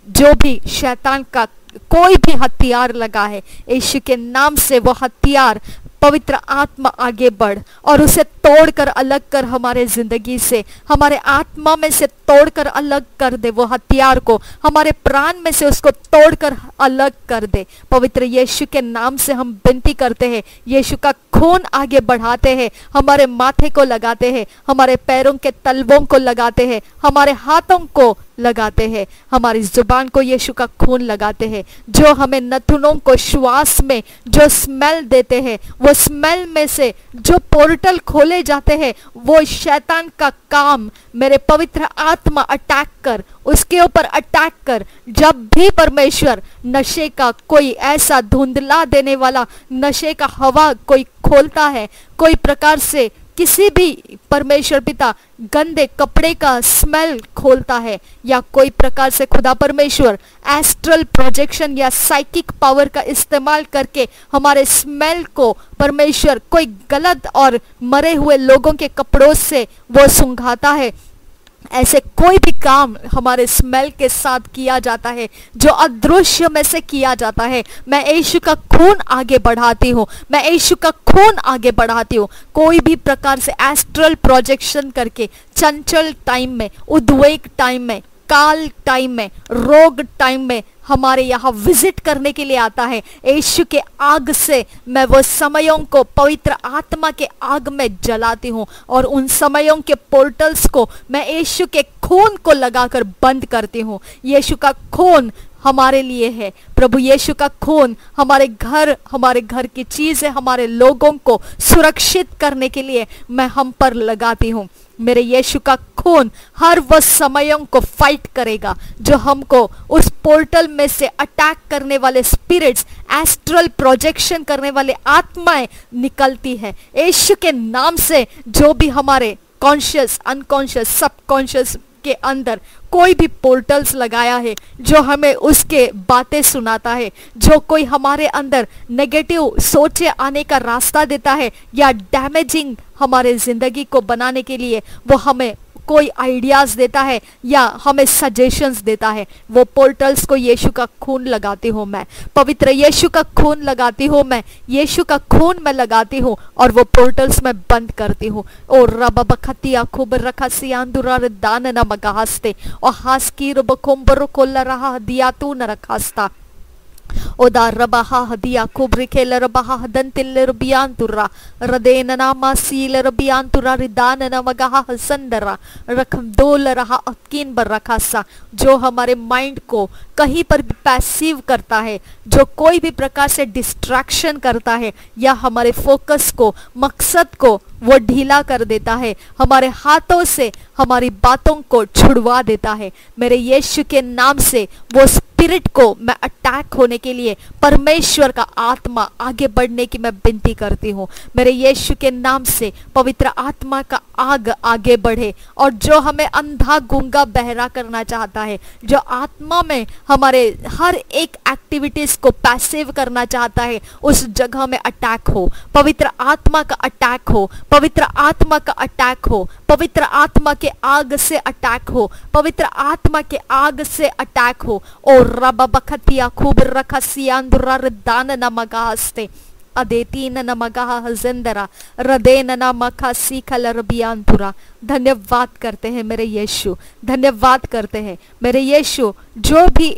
जो भी शैतान का कोई भी हथियार लगा है, यीशु के नाम से वो हथियार पवित्र आत्मा आगे बढ़ और उसे तोड़कर अलग कर हमारे जिंदगी से, हमारे आत्मा में से तोड़कर अलग कर दे। वो हथियार को हमारे प्राण में से उसको तोड़कर अलग कर दे। पवित्र यीशु के नाम से हम विनती करते हैं, यीशु का खून आगे बढ़ाते हैं, हमारे माथे को लगाते हैं, हमारे पैरों के तलवों को लगाते हैं, हमारे हाथों को लगाते हैं, हमारी जुबान को यीशु का खून लगाते हैं। जो हमें नथुनों को श्वास में जो स्मेल देते हैं, वो स्मेल में से जो पोर्टल खोले जाते हैं, वो शैतान का काम मेरे पवित्र आत्मा अटैक कर, उसके ऊपर अटैक कर। जब भी परमेश्वर नशे का कोई ऐसा धुंधला देने वाला नशे का हवा कोई खोलता है, कोई प्रकार से किसी भी परमेश्वर पिता गंदे कपड़े का स्मेल खोलता है, या कोई प्रकार से खुदा परमेश्वर एस्ट्रल प्रोजेक्शन या साइकिक पावर का इस्तेमाल करके हमारे स्मेल को परमेश्वर कोई गलत और मरे हुए लोगों के कपड़ों से वो सुंघाता है, ऐसे कोई भी काम हमारे स्मेल के साथ किया जाता है जो अदृश्य में से किया जाता है, मैं यीशु का खून आगे बढ़ाती हूँ, मैं यीशु का खून आगे बढ़ाती हूँ। कोई भी प्रकार से एस्ट्रल प्रोजेक्शन करके चंचल टाइम में, उद्वेग टाइम में, काल टाइम में, रोग टाइम में हमारे यहाँ विजिट करने के लिए आता है, यीशु के आग से मैं वो समयों को पवित्र आत्मा के आग में जलाती हूँ और उन समयों के पोर्टल्स को मैं यीशु के खून को लगाकर बंद करती हूँ। यीशु का खून हमारे लिए है। प्रभु यीशु का खून हमारे घर की चीजें, हमारे लोगों को सुरक्षित करने के लिए मैं हम पर लगाती हूँ। मेरे यीशु का खून हर वो समयों को फाइट करेगा जो हमको उस पोर्टल में से अटैक करने वाले स्पिरिट्स, एस्ट्रल प्रोजेक्शन करने वाले आत्माएं निकलती है। यीशु के नाम से जो भी हमारे कॉन्शियस, अनकॉन्शियस, सबकॉन्शियस के अंदर कोई भी पोर्टल्स लगाया है, जो हमें उसके बातें सुनाता है, जो कोई हमारे अंदर नेगेटिव सोचे आने का रास्ता देता है या डैमेजिंग हमारे जिंदगी को बनाने के लिए वो हमें कोई आइडियाज देता है या हमें सजेशंस देता है, वो पोर्टल्स को यीशु का खून लगाती हूँ मैं। पवित्र यीशु का खून लगाती हूँ मैं, यीशु का खून मैं लगाती हूँ और वो पोर्टल्स मैं बंद करती हूँ। ओ रब बखतिया खूब रखा सियांदुरा दान न मगाहस्ते और हास की रब कुंबर को लरहा दिया तू न रखास्ता ओदा रबाहा हदिया कुब्रिकेल रबाहा हदंतिल रबियांतुरा रदेन नामा सील रबियांतुरा रिदान नमगाहा हसंदरा रखम दोल रहा अकीन बर रखासा। जो हमारे माइंड को कहीं पर भी पैसिव करता है, जो कोई भी प्रकार से डिस्ट्रैक्शन करता है या हमारे फोकस को, मकसद को वो ढीला कर देता है, हमारे हाथों से हमारी बातों को छुड़वा देता है, मेरे यीशु के नाम से वो स्पिरिट को मैं अटैक होने के लिए परमेश्वर का आत्मा आगे बढ़ने की मैं विनती करती हूँ। मेरे यीशु के नाम से पवित्र आत्मा का आग आगे बढ़े और जो हमें अंधा गूंगा बहरा करना चाहता है, जो आत्मा में हमारे हर एक एक्टिविटीज को पैसिव करना चाहता है, उस जगह में अटैक हो, पवित्र आत्मा का अटैक हो, पवित्र आत्मा का अटैक हो, पवित्र आत्मा के आग से अटैक हो, पवित्र आत्मा के आग से अटैक हो। और रब बखतिया खूब रखा सियांदुरा दान न मगास्ते अदेतीन न मगाहा हजेंदरा रदेन न मखा सीखल रबियांतुरा। धन्यवाद करते हैं मेरे यीशु, धन्यवाद करते हैं मेरे यीशु। जो भी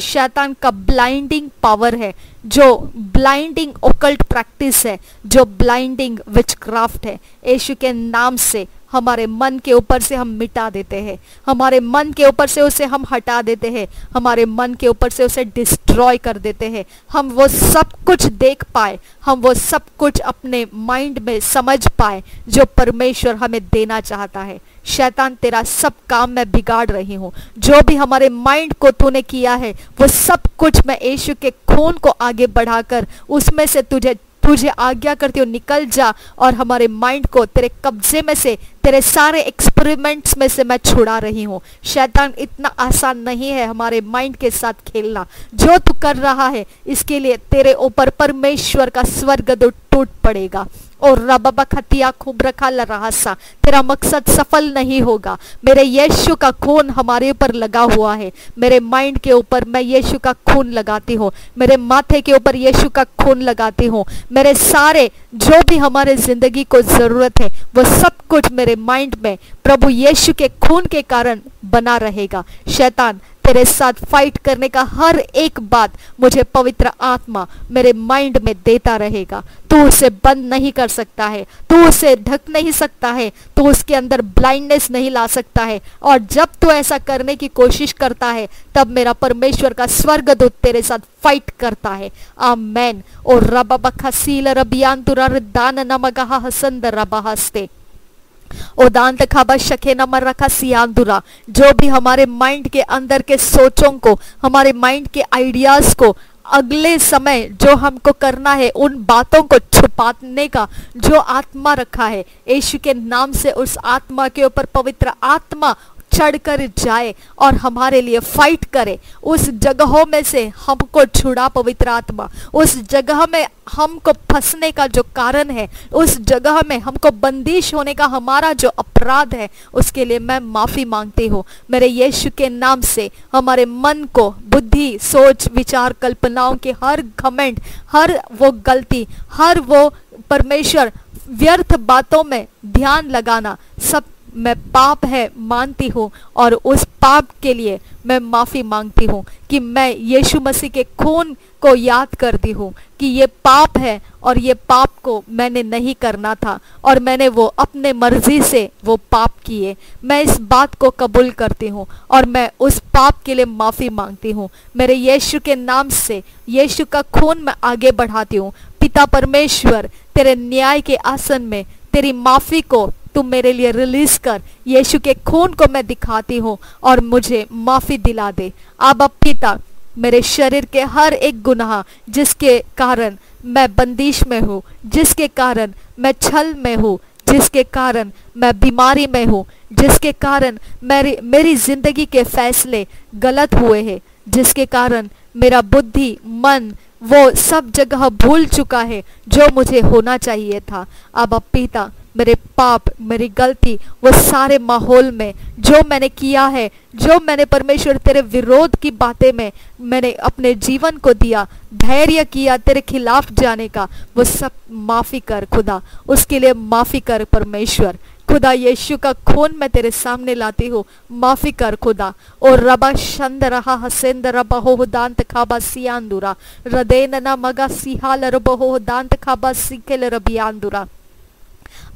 शैतान का ब्लाइंडिंग पावर है, जो ब्लाइंडिंग ओकल्ट प्रैक्टिस है, जो ब्लाइंडिंग विचक्राफ्ट है, यीशु के नाम से हमारे मन के ऊपर से हम मिटा देते हैं, हमारे मन के ऊपर से उसे हम हटा देते हैं, हमारे मन के ऊपर से उसे डिस्ट्रॉय कर देते हैं। हम वो सब कुछ देख पाए, हम वो सब कुछ अपने माइंड में समझ पाए जो परमेश्वर हमें देना चाहता है। शैतान तेरा सब काम मैं बिगाड़ रही हूँ, जो भी हमारे माइंड को तूने किया है वो सब कुछ मैं यीशु के खून को आगे बढ़ाकर उसमें से तुझे आज्ञा करती हूँ, निकल जा और हमारे माइंड को तेरे कब्जे में से, तेरे सारे एक्सपेरिमेंट्स में से मैं छुड़ा रही हूँ। शैतान इतना आसान नहीं है हमारे माइंड के साथ खेलना। जो तू कर रहा है इसके लिए तेरे ऊपर परमेश्वर का स्वर्ग टूट पड़ेगा। और रब बखतिया खूब रखा लरहासा, तेरा मकसद सफल नहीं होगा। मेरे यीशु का खून हमारे ऊपर लगा हुआ है, मेरे माइंड के ऊपर मैं यीशु का खून लगाती हूँ, मेरे माथे के ऊपर यीशु का खून लगाती हूँ। मेरे सारे जो भी हमारे जिंदगी को जरूरत है वो सब कुछ मेरे माइंड में प्रभु यीशु के खून के कारण बना रहेगा। शैतान तेरे साथ फाइट करने का हर एक बात मुझे पवित्र आत्मा मेरे माइंड में देता रहेगा। तू उसे बंद नहीं कर सकता है, तू उसे ढक नहीं सकता है, तू उसके अंदर ब्लाइंडनेस नहीं ला सकता है। और जब तू ऐसा करने की कोशिश करता है तब मेरा परमेश्वर का स्वर्गदूत तेरे साथ फाइट करता है। आमेन। और रब बखसील रबियांतुरा दान नमगहा हसंद रबहस्ते ओदांत खाबा शके नमर रखा सियांदुरा। जो भी हमारे माइंड के अंदर के सोचों को, हमारे माइंड के आइडियाज को अगले समय जो हमको करना है, उन बातों को छुपाने का जो आत्मा रखा है, यीशु के नाम से उस आत्मा के ऊपर पवित्र आत्मा चढ़कर जाए और हमारे लिए फाइट करे। उस जगहों में से हमको छुड़ा पवित्र आत्मा, उस जगह में हमको फंसने का जो कारण है, उस जगह में हमको बंदिश होने का हमारा जो अपराध है, उसके लिए मैं माफी मांगती हूँ। मेरे यीशु के नाम से हमारे मन को, बुद्धि, सोच, विचार, कल्पनाओं के हर घमंड, हर वो गलती, हर वो परमेश्वर व्यर्थ बातों में ध्यान लगाना, सब मैं पाप है मानती हूँ और उस पाप के लिए मैं माफ़ी मांगती हूँ कि मैं यीशु मसीह के खून को याद करती हूँ कि ये पाप है और ये पाप को मैंने नहीं करना था और मैंने वो अपने मर्जी से वो पाप किए। मैं इस बात को कबूल करती हूँ और मैं उस पाप के लिए माफ़ी मांगती हूँ। मेरे यीशु के नाम से यीशु का खून मैं आगे बढ़ाती हूँ। पिता परमेश्वर, तेरे न्याय के आसन में तेरी माफ़ी को तुम मेरे लिए रिलीज कर। यीशु के खून को मैं दिखाती हूँ और मुझे माफ़ी दिला दे। अब पिता, मेरे शरीर के हर एक गुनाह जिसके कारण मैं बंदिश में हूँ, जिसके कारण मैं छल में हूँ, जिसके कारण मैं बीमारी में हूँ, जिसके कारण मेरी जिंदगी के फैसले गलत हुए हैं, जिसके कारण मेरा बुद्धि मन वो सब जगह भूल चुका है जो मुझे होना चाहिए था। अब पिता, मेरे पाप, मेरी गलती, वो सारे माहौल में जो मैंने किया है, जो मैंने परमेश्वर तेरे विरोध की बातें में मैंने अपने जीवन को दिया, धैर्य किया तेरे खिलाफ जाने का, वो सब माफ़ी कर खुदा। उसके लिए माफ़ी कर परमेश्वर। खुदा यीशु का खून मैं तेरे सामने लाती हूँ, माफ़ी कर खुदा। और रबा शंद रहा हसेंद रबा हो दांत खाबा सियांदुरा रदेन ना मगा सिहाल रबो हो दांत खाबा सिकेल रबियांदुरा।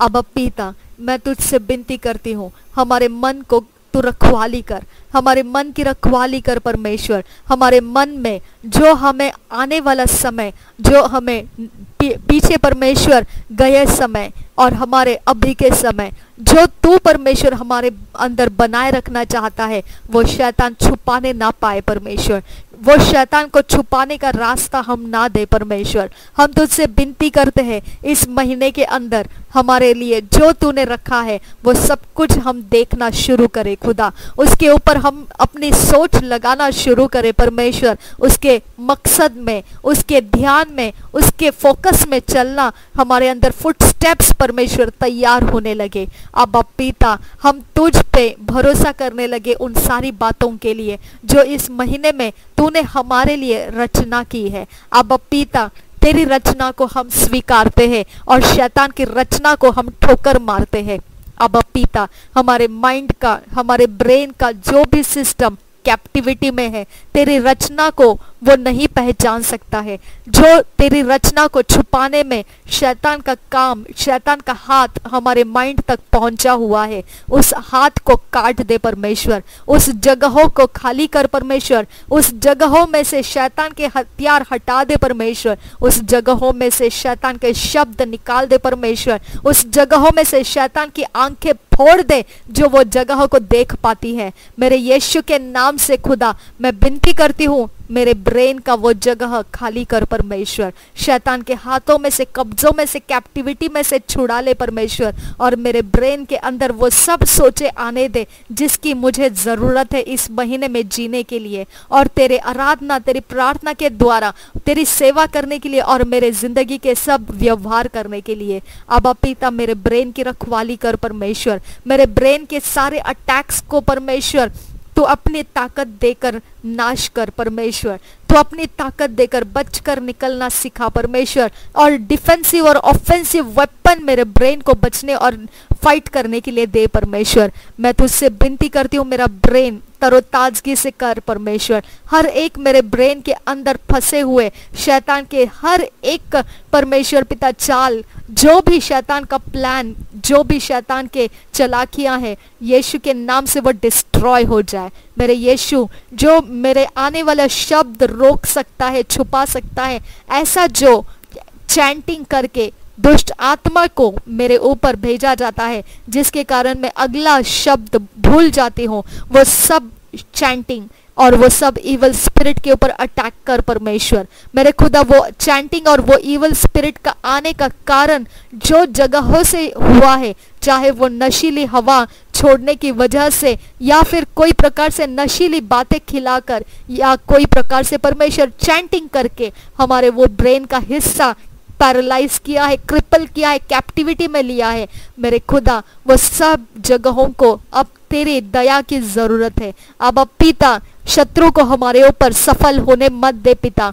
अब पिता, मैं तुझसे विनती करती हूँ, हमारे मन को तू रखवाली कर, हमारे मन की रखवाली कर परमेश्वर। हमारे मन में जो हमें आने वाला समय, जो हमें पीछे परमेश्वर गए समय और हमारे अभी के समय, जो तू परमेश्वर हमारे अंदर बनाए रखना चाहता है, वो शैतान छुपाने ना पाए परमेश्वर। वो शैतान को छुपाने का रास्ता हम ना दे परमेश्वर। हम तुझसे विनती करते हैं, इस महीने के अंदर हमारे लिए जो तूने रखा है वो सब कुछ हम देखना शुरू करें खुदा। उसके ऊपर हम अपनी सोच लगाना शुरू करें परमेश्वर। उसके मकसद में, उसके ध्यान में, उसके फोकस में चलना हमारे अंदर फुटस्टेप्स परमेश्वर तैयार होने लगे। अब पिता, हम तुझ पे भरोसा करने लगे उन सारी बातों के लिए जो इस महीने में तूने हमारे लिए रचना की है। अब पिता, तेरी रचना को हम स्वीकारते हैं और शैतान की रचना को हम ठोकर मारते हैं। अब पिता, हमारे माइंड का, हमारे ब्रेन का जो भी सिस्टम कैप्टिविटी में है, तेरी रचना को वो नहीं पहचान सकता है। जो तेरी रचना को छुपाने में शैतान का काम, शैतान का हाथ हमारे माइंड तक पहुंचा हुआ है, उस हाथ को काट दे परमेश्वर। उस जगहों को खाली कर परमेश्वर। उस जगहों में से शैतान के हथियार हटा दे परमेश्वर। उस जगहों में से शैतान के शब्द निकाल दे परमेश्वर। उस जगहों में से शैतान की आंखें फोड़ दे जो वो जगह को देख पाती है। मेरे यीशु के नाम से खुदा मैं विनती करती हूँ, मेरे ब्रेन का वो जगह खाली कर परमेश्वर। शैतान के हाथों में से, कब्जों में से, कैप्टिविटी में से छुड़ा ले परमेश्वर और मेरे ब्रेन के अंदर वो सब सोचे आने दे जिसकी मुझे ज़रूरत है इस महीने में जीने के लिए और तेरे आराधना, तेरी प्रार्थना के द्वारा तेरी सेवा करने के लिए और मेरे ज़िंदगी के सब व्यवहार करने के लिए। अब पिता, मेरे ब्रेन की रखवाली कर परमेश्वर। मेरे ब्रेन के सारे अटैक्स को परमेश्वर तू अपनी ताकत देकर नाश कर परमेश्वर। तो अपनी ताकत देकर बचकर निकलना सिखा परमेश्वर और डिफेंसिव और ऑफेंसिव वेपन मेरे ब्रेन को बचने और फाइट करने के लिए दे परमेश्वर। मैं तुझसे विनती करती हूँ, मेरा ब्रेन तरोताजगी से कर परमेश्वर। हर एक मेरे ब्रेन के अंदर फंसे हुए शैतान के हर एक परमेश्वर पिता चाल, जो भी शैतान का प्लान, जो भी शैतान के चालाकियां हैं, यीशु के नाम से वो डिस्ट्रॉय हो जाए। मेरे यीशु, जो मेरे आने वाला शब्द रोक सकता है, छुपा सकता है, ऐसा जो चैंटिंग करके दुष्ट आत्मा को मेरे ऊपर भेजा जाता है जिसके कारण मैं अगला शब्द भूल जाती हूँ, वो सब चैंटिंग और वो सब इवल स्पिरिट के ऊपर अटैक कर परमेश्वर। मेरे खुदा, वो चैंटिंग और वो इवल स्पिरिट का आने का कारण जो जगहों से हुआ है, चाहे वो नशीली हवा छोड़ने की वजह से या फिर कोई प्रकार से नशीली बातें खिलाकर या कोई प्रकार से परमेश्वर चैंटिंग करके हमारे वो ब्रेन का हिस्सा पैरालाइज किया है, क्रिपल किया है, कैप्टिविटी में लिया है, मेरे खुदा वो सब जगहों को अब तेरी दया की जरूरत है। अब पिता, शत्रु को हमारे ऊपर सफल होने मत दे पिता।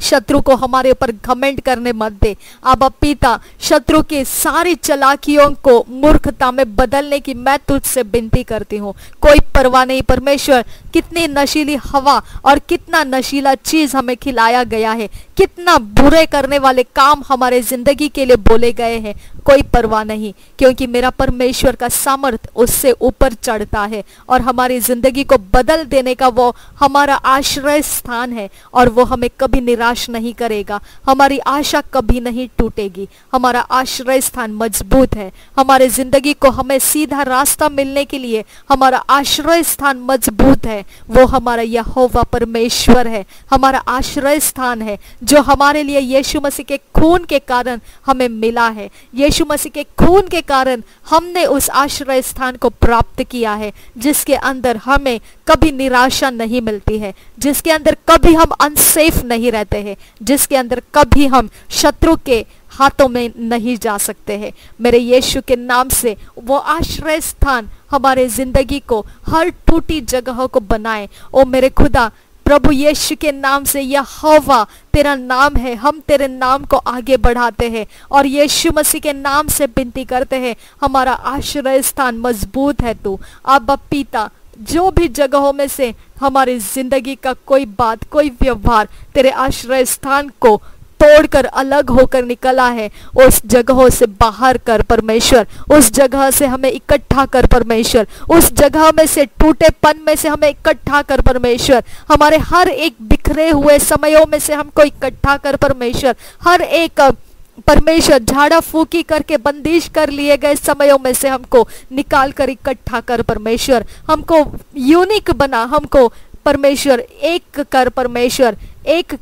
शत्रु को हमारे ऊपर घमंड करने मत दे। अब पिता, शत्रु की सारी चालाकियों को मूर्खता में बदलने की मैं तुझसे विनती करती हूँ। कोई परवाह नहीं परमेश्वर, कितनी नशीली हवा और कितना नशीला चीज हमें खिलाया गया है, कितना बुरे करने वाले काम हमारे जिंदगी के लिए बोले गए हैं, कोई परवाह नहीं, क्योंकि मेरा परमेश्वर का सामर्थ उससे ऊपर चढ़ता है और हमारी जिंदगी को बदल देने का वो हमारा आश्रय स्थान है और वो हमें कभी निराश नहीं करेगा। हमारी आशा कभी नहीं टूटेगी, हमारा आश्रय स्थान मजबूत है। हमारे जिंदगी को हमें सीधा रास्ता मिलने के लिए हमारा आश्रय स्थान मजबूत है, वो हमारा यहोवा परमेश्वर है, हमारा आश्रय स्थान है जो हमारे लिए यीशु मसीह के खून के कारण हमें मिला है। यीशु मसीह के खून के कारण हमने उस आश्रय स्थान को प्राप्त किया है जिसके अंदर हमें कभी निराशा नहीं मिलती है, जिसके अंदर कभी हम अनसेफ नहीं रहते हैं, जिसके अंदर कभी हम शत्रु के हाथों में नहीं जा सकते हैं। मेरे यीशु के नाम से वो आश्रय स्थान हमारे जिंदगी को हर टूटी जगहों को बनाए। ओ मेरे खुदा, प्रभु यीशु के नाम से यहोवा तेरा नाम है, हम तेरे नाम को आगे बढ़ाते हैं और यीशु मसीह के नाम से विनती करते हैं, हमारा आश्रय स्थान मजबूत है तू। अब पिता, जो भी जगहों में से हमारी जिंदगी का कोई बात, कोई व्यवहार तेरे आश्रय स्थान को तोड़कर अलग होकर निकला है, उस जगहों से बाहर कर परमेश्वर, उस जगह से हमें इकट्ठा कर परमेश्वर, उस जगह में से टूटेपन में से हमें इकट्ठा कर परमेश्वर, हमारे हर एक बिखरे हुए समयों में से हमको इकट्ठा कर परमेश्वर, हर एक परमेश्वर झाड़ा फूकी करके बंदिश कर लिए गए समयों में से हमको निकाल कर इकट्ठा कर परमेश्वर, हमको यूनिक बना, हमको परमेश्वर एक कर परमेश्वर, एक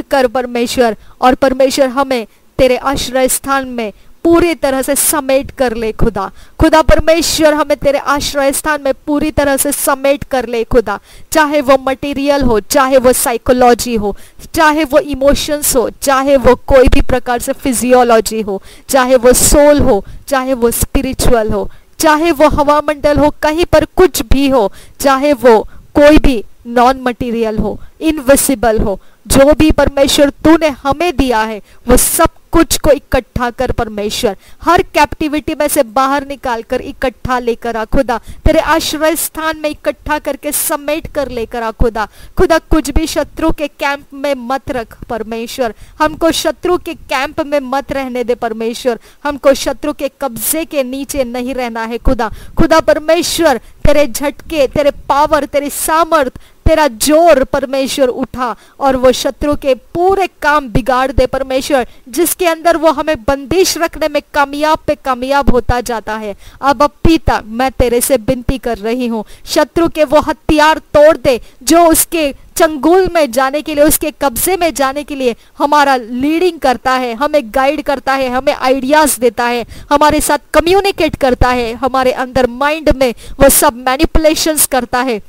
कर परमेश्वर, और परमेश्वर हमें तेरे आश्रय स्थान में पूरी तरह से समेट कर ले खुदा। खुदा परमेश्वर हमें तेरे आश्रय स्थान में पूरी तरह से समेट कर ले खुदा, चाहे वो मटेरियल हो, चाहे वो साइकोलॉजी हो, चाहे वो इमोशंस हो, चाहे वो कोई भी प्रकार से फिजियोलॉजी हो, चाहे वो सोल हो, चाहे वो स्पिरिचुअल हो, चाहे वो हवा मंडल हो, कहीं पर कुछ भी हो, चाहे वो कोई भी नॉन मटेरियल हो, इनविजिबल हो, जो भी परमेश्वर तूने हमें दिया है वो सब कुछ को इकट्ठा कर परमेश्वर, हर कैप्टिविटी में से बाहर निकाल कर इकट्ठा लेकर आ खुदा, तेरे आश्रय स्थान में इकट्ठा करके समेट कर लेकर आ खुदा। खुदा कुछ भी शत्रु के कैंप में मत रख परमेश्वर, हमको शत्रु के कैंप में मत रहने दे परमेश्वर, हमको शत्रु के कब्जे के नीचे नहीं रहना है खुदा। खुदा परमेश्वर तेरे झटके, तेरे पावर, तेरी सामर्थ, तेरा जोर परमेश्वर उठा और वो शत्रु के पूरे काम बिगाड़ दे परमेश्वर, जिसके अंदर वो हमें बंदिश रखने में कामयाब पे कामयाब होता जाता है। अब पिता, मैं तेरे से विनती कर रही हूँ, शत्रु के वो हथियार तोड़ दे जो उसके चंगुल में जाने के लिए, उसके कब्जे में जाने के लिए हमारा लीडिंग करता है, हमें गाइड करता है, हमें आइडियाज देता है, हमारे साथ कम्युनिकेट करता है, हमारे अंदर माइंड में वो सब मैनिपुलेशंस करता है,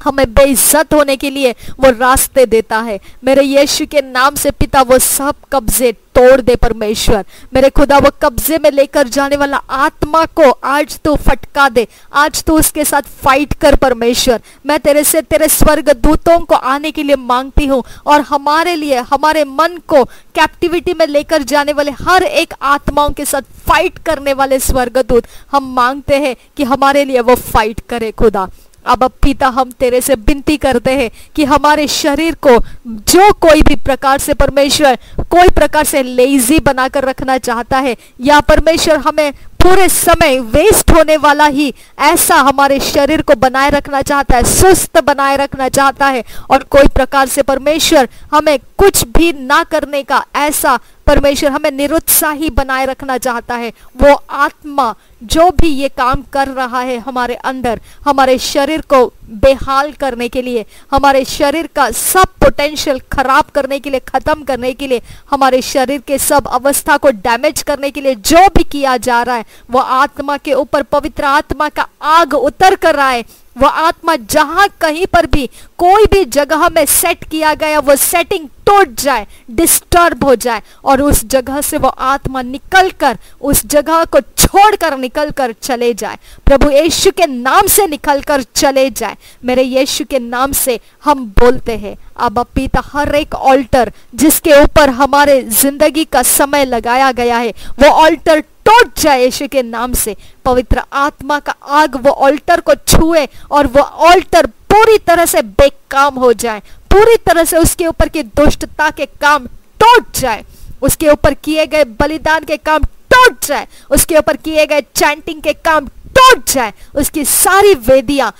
हमें बेइज्जत होने के लिए वो रास्ते देता है। मेरे यीशु के नाम से पिता वो सब कब्जे तोड़ दे परमेश्वर, मेरे खुदा वो कब्जे में लेकर जाने वाला आत्मा को आज तू फटका दे, आज तू उसके साथ फाइट कर परमेश्वर। मैं तेरे से तेरे स्वर्ग दूतों को आने के लिए मांगती हूँ और हमारे लिए, हमारे मन को कैप्टिविटी में लेकर जाने वाले हर एक आत्माओं के साथ फाइट करने वाले स्वर्गदूत हम मांगते हैं कि हमारे लिए वो फाइट करे खुदा। अब पिता, हम तेरे से विनती करते हैं कि हमारे शरीर को जो कोई भी प्रकार से परमेश्वर कोई प्रकार से लेजी बनाकर रखना चाहता है, या परमेश्वर हमें पूरे समय वेस्ट होने वाला ही ऐसा हमारे शरीर को बनाए रखना चाहता है, सुस्त बनाए रखना चाहता है, और कोई प्रकार से परमेश्वर हमें कुछ भी ना करने का ऐसा परमेश्वर हमें निरुत्साही बनाए रखना चाहता है, वो आत्मा जो भी ये काम कर रहा है हमारे अंदर, हमारे शरीर को बेहाल करने के लिए, हमारे शरीर का सब पोटेंशियल खराब करने के लिए, खत्म करने के लिए, हमारे शरीर के सब अवस्था को डैमेज करने के लिए जो भी किया जा रहा है, वो आत्मा के ऊपर पवित्र आत्मा का आग उतर कर आए। वो आत्मा जहां कहीं पर भी कोई भी जगह में सेट किया गया वो सेटिंग टूट जाए, डिस्टर्ब हो जाए, और उस जगह से वो आत्मा निकलकर उस जगह को छोड़कर निकल कर चले जाए, प्रभु यीशु के नाम से निकल कर चले जाए। मेरे यीशु के नाम से हम बोलते हैं अब्बा पिता, हर एक ऑल्टर जिसके ऊपर हमारे जिंदगी का समय लगाया गया है वो ऑल्टर टूट जाए यीशु के नाम से। पवित्र आत्मा का आग वो ऑल्टर को छुए और वो ऑल्टर पूरी तरह से बेकाम हो जाए, पूरी तरह से उसके ऊपर की दुष्टता के काम टूट जाए, उसके ऊपर किए गए बलिदान के काम टूट जाए, उसके ऊपर किए गए चैंटिंग के काम टूट जाए, उसकी सारी वेदियां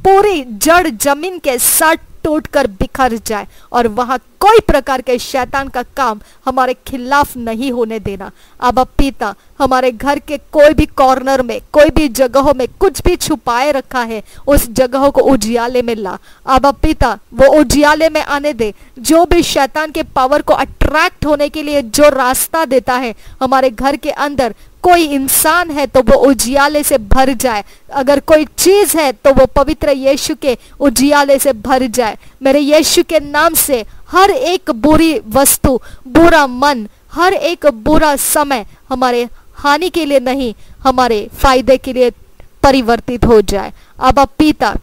पूरी जड़ जमीन के साथ टूट कर बिखर जाए और वहां कोई प्रकार के शैतान का काम हमारे खिलाफ नहीं होने देना। अब पिता, हमारे घर के कोई भी कॉर्नर में, कोई भी जगहों में कुछ भी छुपाए रखा है उस जगहों को उजियाले में ला। अब पिता, वो उजियाले में आने दे। जो भी शैतान के पावर को अट्रैक्ट होने के लिए जो रास्ता देता है हमारे घर के अंदर, कोई इंसान है तो वो उजियाले से भर जाए, अगर कोई चीज है तो वो पवित्र यीशु के उजियाले से भर जाए। मेरे यीशु के नाम से हर एक बुरी वस्तु, बुरा मन, हर एक बुरा समय हमारे हानि के लिए नहीं, हमारे फायदे के लिए परिवर्तित हो जाए। अब पिता,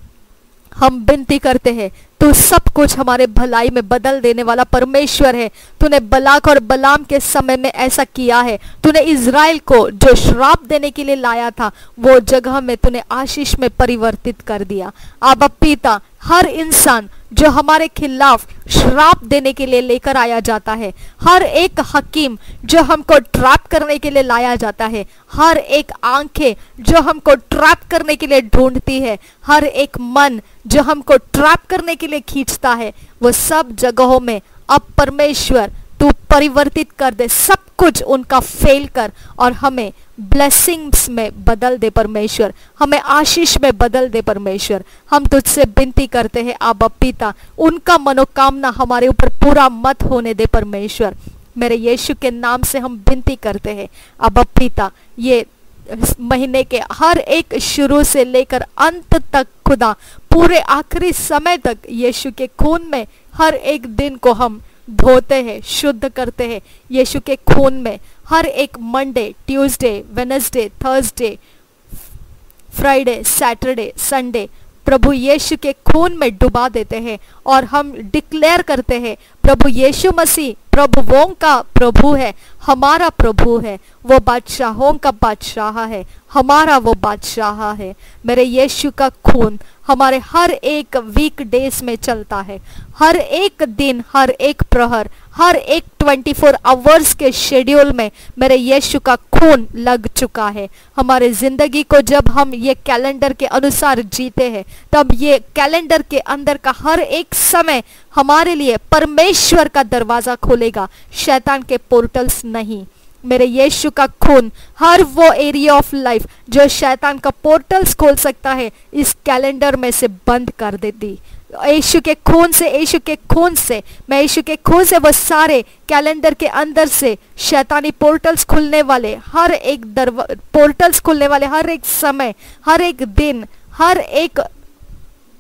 हम विनती करते हैं, तू सब कुछ हमारे भलाई में बदल देने वाला परमेश्वर है। तूने बलाक और बलाम के समय में ऐसा किया है। तूने इज़राइल को जो श्राप देने के लिए लाया था वो जगह में तूने आशीष में परिवर्तित कर दिया। अब पिता, हर इंसान जो हमारे खिलाफ श्राप देने के लिए लेकर आया जाता है, हर एक हकीम जो हमको ट्रैप करने के लिए लाया जाता है, हर एक आंखें जो हमको ट्रैप करने के लिए ढूंढती है, हर एक मन जो हमको ट्रैप करने के लिए खींचता है, वो सब जगहों में अब परमेश्वर तू परिवर्तित कर दे, सब कुछ उनका फेल कर और हमें ब्लेसिंग्स में बदल दे परमेश्वर, हमें आशीष में बदल दे परमेश्वर। हम तुझसे विनती करते हैं आबा पिता, उनका मनोकामना हमारे ऊपर पूरा मत होने दे परमेश्वर। मेरे यीशु के नाम से हम विनती करते हैं आबा पिता, ये महीने के हर एक शुरू से लेकर अंत तक खुदा, पूरे आखिरी समय तक यीशु के खून में हर एक दिन को हम धोते हैं, शुद्ध करते हैं यीशु के खून में। हर एक Monday, Tuesday, Wednesday, Thursday, Friday, Saturday, Sunday प्रभु यीशु के खून में डुबा देते हैं और हम डिक्लेयर करते हैं प्रभु यीशु मसीह प्रभुओं का प्रभु है, हमारा प्रभु है, वो बादशाहों का बादशाह है, हमारा वो बादशाह है। मेरे यीशु का खून हमारे हर एक वीक डेज में चलता है, हर एक दिन, हर एक प्रहर, हर एक 24 आवर्स के शेड्यूल में मेरे यीशु का खून लग चुका है। हमारे जिंदगी को जब हम ये कैलेंडर के अनुसार जीते हैं, तब ये कैलेंडर के अंदर का हर एक समय हमारे लिए परमेश्वर का दरवाजा खोलेगा, शैतान के पोर्टल्स नहीं। मेरे यीशु का खून हर वो एरिया ऑफ लाइफ जो शैतान का पोर्टल्स खोल सकता है, इस कैलेंडर में से बंद कर देती। यीशु के खून से, यीशु के खून से, मैं यीशु के खून से वो सारे कैलेंडर के अंदर से शैतानी पोर्टल्स खुलने वाले, हर एक पोर्टल्स खुलने वाले हर एक समय, हर एक दिन, हर एक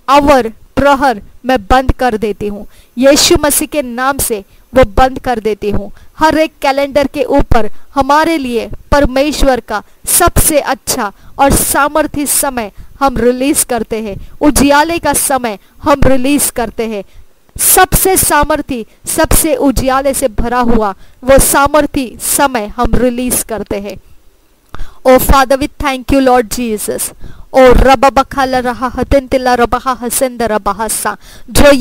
आवर, प्रहर मैं बंद कर देती हूँ। यीशु मसीह के नाम से वो बंद कर देती हूँ। हर एक कैलेंडर के ऊपर हमारे लिए परमेश्वर का सबसे अच्छा और सामर्थी समय हम रिलीज करते हैं, उजियाले का समय हम रिलीज करते हैं। सबसे सामर्थी, सबसे उजियाले से भरा हुआ वो सामर्थी समय हम रिलीज करते हैं। O father, we thank you Lord Jesus. ओ रबा बखाला रहा हतिन तिला रबा हसंद रबासा, जो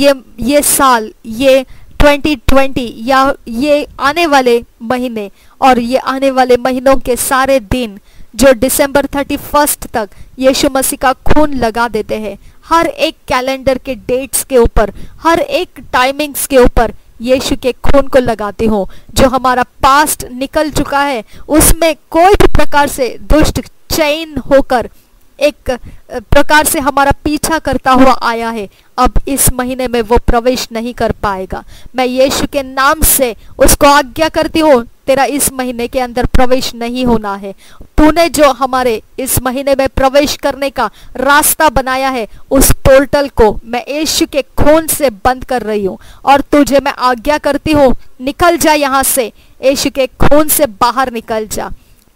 ये साल, ये 2020 या ये आने वाले महीने और ये आने वाले महीनों के सारे दिन जो दिसंबर 31 तक यीशु मसीह का खून लगा देते हैं, हर एक कैलेंडर के डेट्स के ऊपर, हर एक टाइमिंग्स के ऊपर यीशु के खून को लगाती हूँ। जो हमारा पास्ट निकल चुका है उसमें कोई भी प्रकार से दुष्ट चैन होकर एक प्रकार से हमारा पीछा करता हुआ आया है, अब इस महीने में वो प्रवेश नहीं कर पाएगा। मैं यीशु के नाम से उसको आज्ञा करती हूँ, तेरा इस महीने के अंदर प्रवेश नहीं होना है। तूने जो हमारे इस महीने में प्रवेश करने का रास्ता बनाया है, उस पोर्टल को मैं यीशु के खून से बंद कर रही हूँ और तुझे मैं आज्ञा करती हूँ, निकल जा यहाँ से, यीशु के खून से बाहर निकल जा।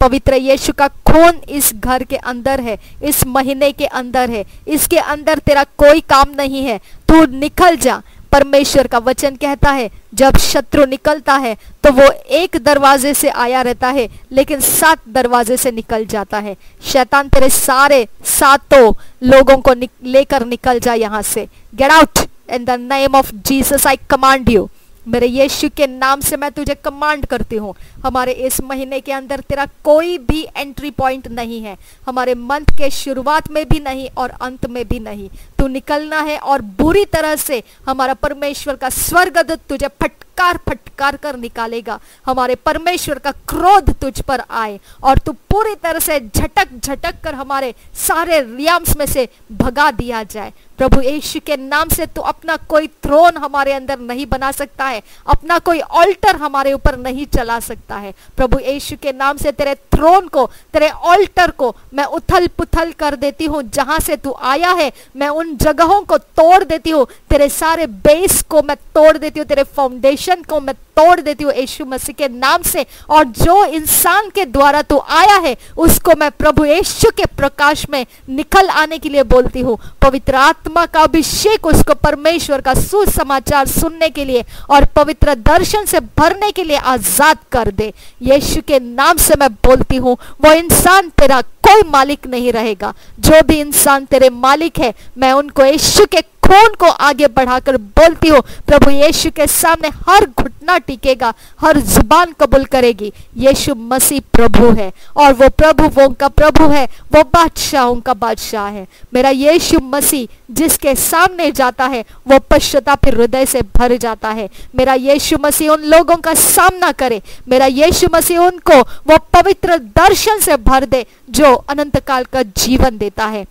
पवित्र यीशु का खून इस घर के अंदर है, इस महीने के अंदर है, इसके अंदर तेरा कोई काम नहीं है, तू निकल जा। परमेश्वर का वचन कहता है जब शत्रु निकलता है तो वो एक दरवाजे से आया रहता है लेकिन 7 दरवाजे से निकल जाता है। शैतान तेरे सारे 7 लोगों को लेकर निकल जा यहाँ से। Get out in the name of Jesus I command you. मेरे यीशु के नाम से मैं तुझे कमांड करती हूँ, हमारे इस महीने के अंदर तेरा कोई भी एंट्री पॉइंट नहीं है, हमारे मंथ के शुरुआत में भी नहीं और अंत में भी नहीं। तू निकलना है और बुरी तरह से हमारा परमेश्वर का स्वर्गदूत तुझे फटकार फटकार कर निकालेगा। हमारे परमेश्वर का क्रोध तुझ पर आए और तू पूरी तरह से झटक झटक कर हमारे सारे रियाम्स में से भगा दिया जाए। प्रभु यीशु के नाम से तू अपना कोई थ्रोन हमारे अंदर नहीं बना सकता है, अपना कोई ऑल्टर हमारे ऊपर नहीं चला सकता है। प्रभु यीशु के नाम से तेरे थ्रोन को, तेरे ऑल्टर को मैं उथल पुथल कर देती हूँ। जहां से तू आया है मैं उन जगहों को तोड़ देती हूँ, तेरे सारे बेस को मैं तोड़ देती हूँ, तेरे फाउंडेशन को मैं तोड़ देती हूँ यीशु मसीह के नाम से। और जो इंसान के द्वारा तू आया है उसको मैं प्रभु यीशु के प्रकाश में निकल आने के लिए बोलती हूँ। पवित्र आत्मा का अभिषेक उसको परमेश्वर का सुसमाचार सुनने के लिए और पवित्र दर्शन से भरने के लिए आजाद कर दे। यीशु के नाम से मैं बोलती हूँ वो इंसान तेरा कोई मालिक नहीं रहेगा। जो भी इंसान तेरे मालिक है मैं उनको यीशु के खून को आगे बढ़ाकर बोलती हूँ, प्रभु यीशु के सामने हर घुटना टिकेगा, हर जुबान कबूल करेगी यीशु मसीह प्रभु है और वो प्रभुओं का प्रभु है, वो बादशाहों का बादशाह है। मेरा यीशु मसीह जिसके सामने जाता है वो पश्चाताप हृदय से भर जाता है। मेरा यीशु मसीह उन लोगों का सामना करे, मेरा यीशु मसीह उनको वो पवित्र दर्शन से भर दे जो अनंत काल का जीवन देता है।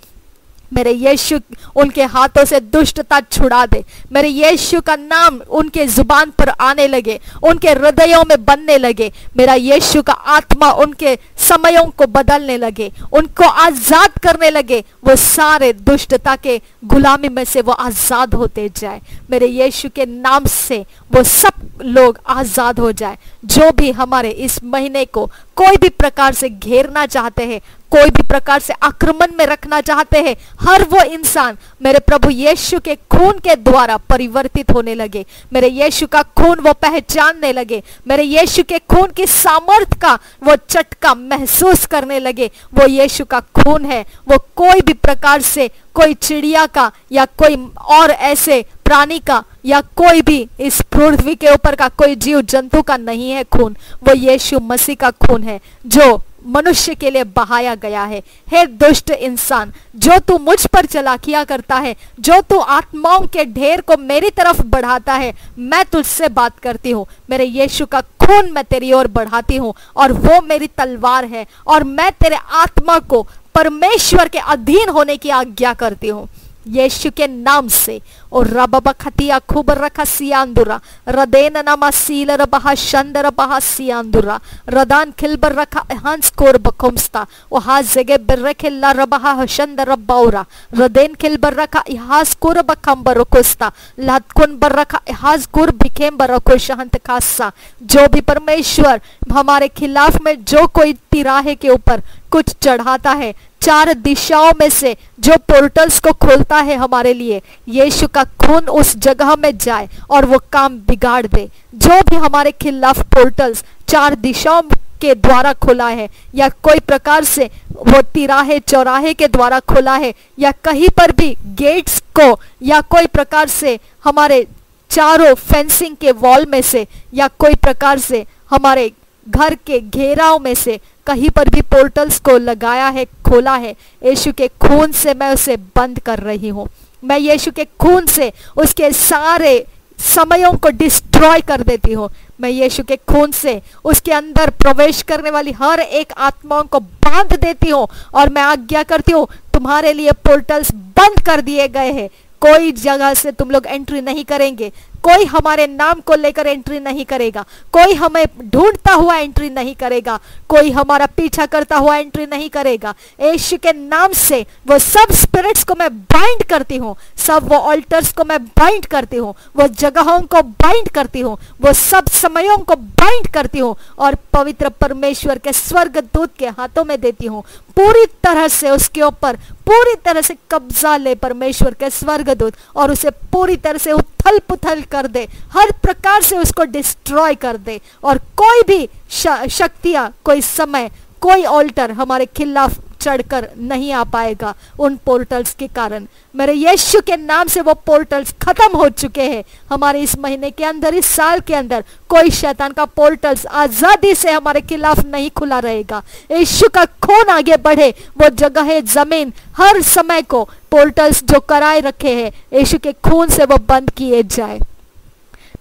मेरे यीशु उनके हाथों से दुष्टता छुड़ा दे। मेरे यीशु का नाम उनके जुबान पर आने लगे, उनके हृदयों में बनने लगे। मेरा यीशु का आत्मा उनके समयों को बदलने लगे, उनको आजाद करने लगे। वो सारे दुष्टता के गुलामी में से वो आजाद होते जाए। मेरे यीशु के नाम से वो सब लोग आजाद हो जाए जो भी हमारे इस महीने को कोई भी प्रकार से घेरना चाहते हैं, कोई भी प्रकार से आक्रमण में रखना चाहते हैं। हर वो इंसान मेरे प्रभु यीशु के खून के द्वारा परिवर्तित होने लगे। मेरे यीशु का खून वो पहचानने लगे, मेरे यीशु के खून की सामर्थ का वो चटका महसूस करने लगे। वो यीशु का खून है, वो कोई भी प्रकार से कोई चिड़िया का या कोई और ऐसे प्राणी का या कोई भी इस पृथ्वी के ऊपर का कोई जीव जंतु का नहीं है खून। वो यीशु मसीह का खून है जो मनुष्य के लिए बहाया गया है। हे दुष्ट इंसान, जो तू मुझ पर चलाकिया करता है, जो तू आत्माओं के ढेर को मेरी तरफ बढ़ाता है, मैं तुझसे बात करती हूँ। मेरे यीशु का खून मैं तेरी ओर बढ़ाती हूँ और वो मेरी तलवार है और मैं तेरे आत्मा को परमेश्वर के अधीन होने की आज्ञा करती हूँ यीशु के नाम से। और रबब खतिया खूब रखा सियांदुरा रदेन नमा सीलर बहा शंदर बहा सियांदुरा रदान खिलबर रखा हंस कोर बखुमस्ता ओ हाज जगे बरखे ला रबहा हशंदर बौरा रदेन खिलबर रखा हाज कोर बखंबर कोस्ता लातकुन बर रखा हाज कोर बिखेम बर को शहंत खासा। जो भी परमेश्वर हमारे खिलाफ में जो कोई तिराहे के ऊपर कुछ चढ़ाता है, 4 दिशाओं में से जो पोर्टल्स को खोलता है हमारे लिए, यीशु का खून उस जगह में जाए और वो काम बिगाड़ दे। जो भी हमारे खिलाफ पोर्टल्स 4 दिशाओं के द्वारा खोला है या कोई प्रकार से वो तिराहे चौराहे के द्वारा खोला है या कहीं पर भी गेट्स को या कोई प्रकार से हमारे चारों फेंसिंग के वॉल में से या कोई प्रकार से हमारे घर के घेराव में से कहीं पर भी पोर्टल्स को लगाया है, खोला है, यीशु के खून से मैं उसे बंद कर रही हूँ। मैं यीशु के खून से उसके सारे समयों को डिस्ट्रॉय कर देती हूँ। मैं यीशु के खून से उसके अंदर प्रवेश करने वाली हर एक आत्माओं को बांध देती हूँ और मैं आज्ञा करती हूँ तुम्हारे लिए पोर्टल्स बंद कर दिए गए हैं। कोई जगह से तुम लोग एंट्री नहीं करेंगे। कोई हमारे नाम को लेकर एंट्री नहीं करेगा, कोई हमें ढूंढता हुआ एंट्री नहीं करेगा, कोई हमारा पीछा करता हुआ एंट्री नहीं करेगा। यीशु के नाम से वो सब स्पिरिट्स को मैं बाइंड करती हूँ, सब वो ऑल्टर्स को मैं बाइंड करती हूँ, वो जगहों को बाइंड करती हूँ, वो सब समयों को बाइंड करती हूँ और पवित्र परमेश्वर के स्वर्गदूत के हाथों में देती हूँ। पूरी तरह से उसके ऊपर पूरी तरह से कब्जा ले परमेश्वर के स्वर्गदूत और उसे पूरी तरह से उथल पुथल कर दे, हर प्रकार से उसको डिस्ट्रॉय कर दे और कोई भी शक्तियां, कोई समय, कोई ऑल्टर हमारे खिलाफ चढ़कर नहीं आ पाएगा उन पोर्टल्स के कारण। मेरे यीशु के नाम से वो पोर्टल्स खत्म हो चुके हैं। हमारे इस महीने के अंदर, इस साल के अंदर कोई शैतान का पोर्टल्स आजादी से हमारे खिलाफ नहीं खुला रहेगा। यीशु का खून आगे बढ़े, वो जगह है, जमीन, हर समय को पोर्टल्स जो कराए रखे हैं यीशु के खून से वो बंद किए जाए।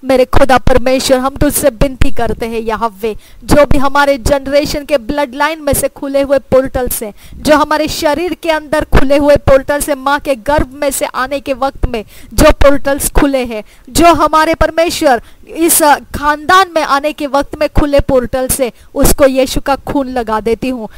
मेरे खुदा परमेश्वर, हम तुझसे विनती करते हैं यहोवे, जो भी हमारे जनरेशन के ब्लड लाइन में से खुले हुए पोर्टल से, जो हमारे शरीर के अंदर खुले हुए पोर्टल से, माँ के गर्भ में से आने के वक्त में जो पोर्टल्स खुले हैं, जो हमारे परमेश्वर इस खानदान में आने के वक्त में खुले पोर्टल से, उसको यीशु का खून लगा देती हूँ।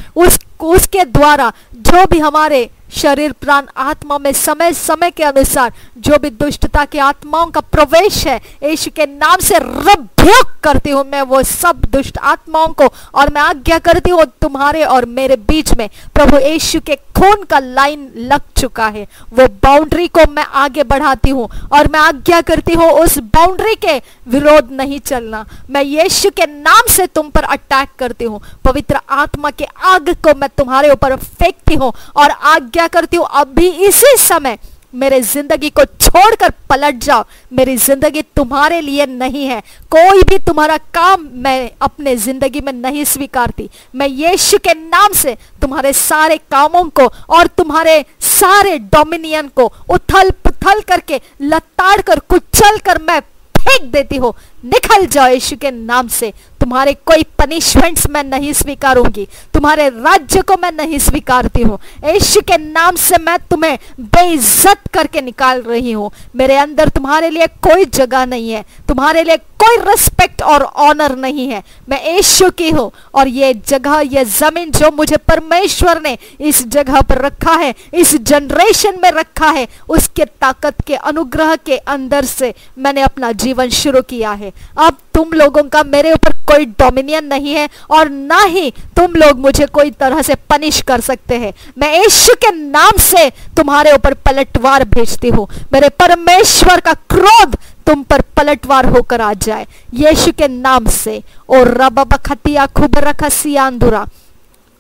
उसके द्वारा जो भी हमारे शरीर, प्राण, आत्मा में समय समय के अनुसार जो भी दुष्टता की आत्माओं का प्रवेश है, यीशु के नाम से रिब्यूक करती हूँ मैं वो सब दुष्ट आत्माओं को, और मैं आज्ञा करती हूँ तुम्हारे और मेरे बीच में प्रभु यीशु के खून का लाइन लग चुका है। वो बाउंड्री को मैं आगे बढ़ाती हूँ और मैं आज्ञा करती हूँ उस बाउंड्री के विरोध नहीं चलना। मैं यीशु के नाम से तुम पर अटैक करती हूँ। पवित्र आत्मा के आग को मैं तुम्हारे ऊपर फेंकती हूँ और आज्ञा करती हूँ अभी इसी समय मेरे जिंदगी को छोड़कर पलट जाओ। मेरी जिंदगी तुम्हारे लिए नहीं है, कोई भी तुम्हारा काम मैं अपने जिंदगी में नहीं स्वीकारती। मैं यीशु के नाम से तुम्हारे सारे कामों को और तुम्हारे सारे डोमिनियन को उथल पुथल करके, लताड़ कर, कुचल कर मैं फेंक देती हूँ। निकल जाओ यीशु के नाम से। तुम्हारे कोई पनिशमेंट्स मैं नहीं स्वीकारूंगी, तुम्हारे राज्य को मैं नहीं स्वीकारती हूँ। यीशु के नाम से मैं तुम्हें बेइज्जत करके निकाल रही हूँ। मेरे अंदर तुम्हारे लिए कोई जगह नहीं है, तुम्हारे लिए कोई रिस्पेक्ट और ऑनर नहीं है। मैं यीशु की हूँ और ये जगह, ये जमीन जो मुझे परमेश्वर ने इस जगह पर रखा है, इस जनरेशन में रखा है, उसके ताकत के अनुग्रह के अंदर से मैंने अपना जीवन शुरू किया है। अब तुम लोगों का मेरे ऊपर कोई डोमिनियन नहीं है और ना ही तुम लोग मुझे कोई तरह से पनिश कर सकते हैं। मैं यीशु के नाम से तुम्हारे ऊपर पलटवार भेजती हूँ। मेरे परमेश्वर का क्रोध तुम पर पलटवार होकर आ जाए यीशु के नाम से। और रब बखतिया खुब रखसियांदुरा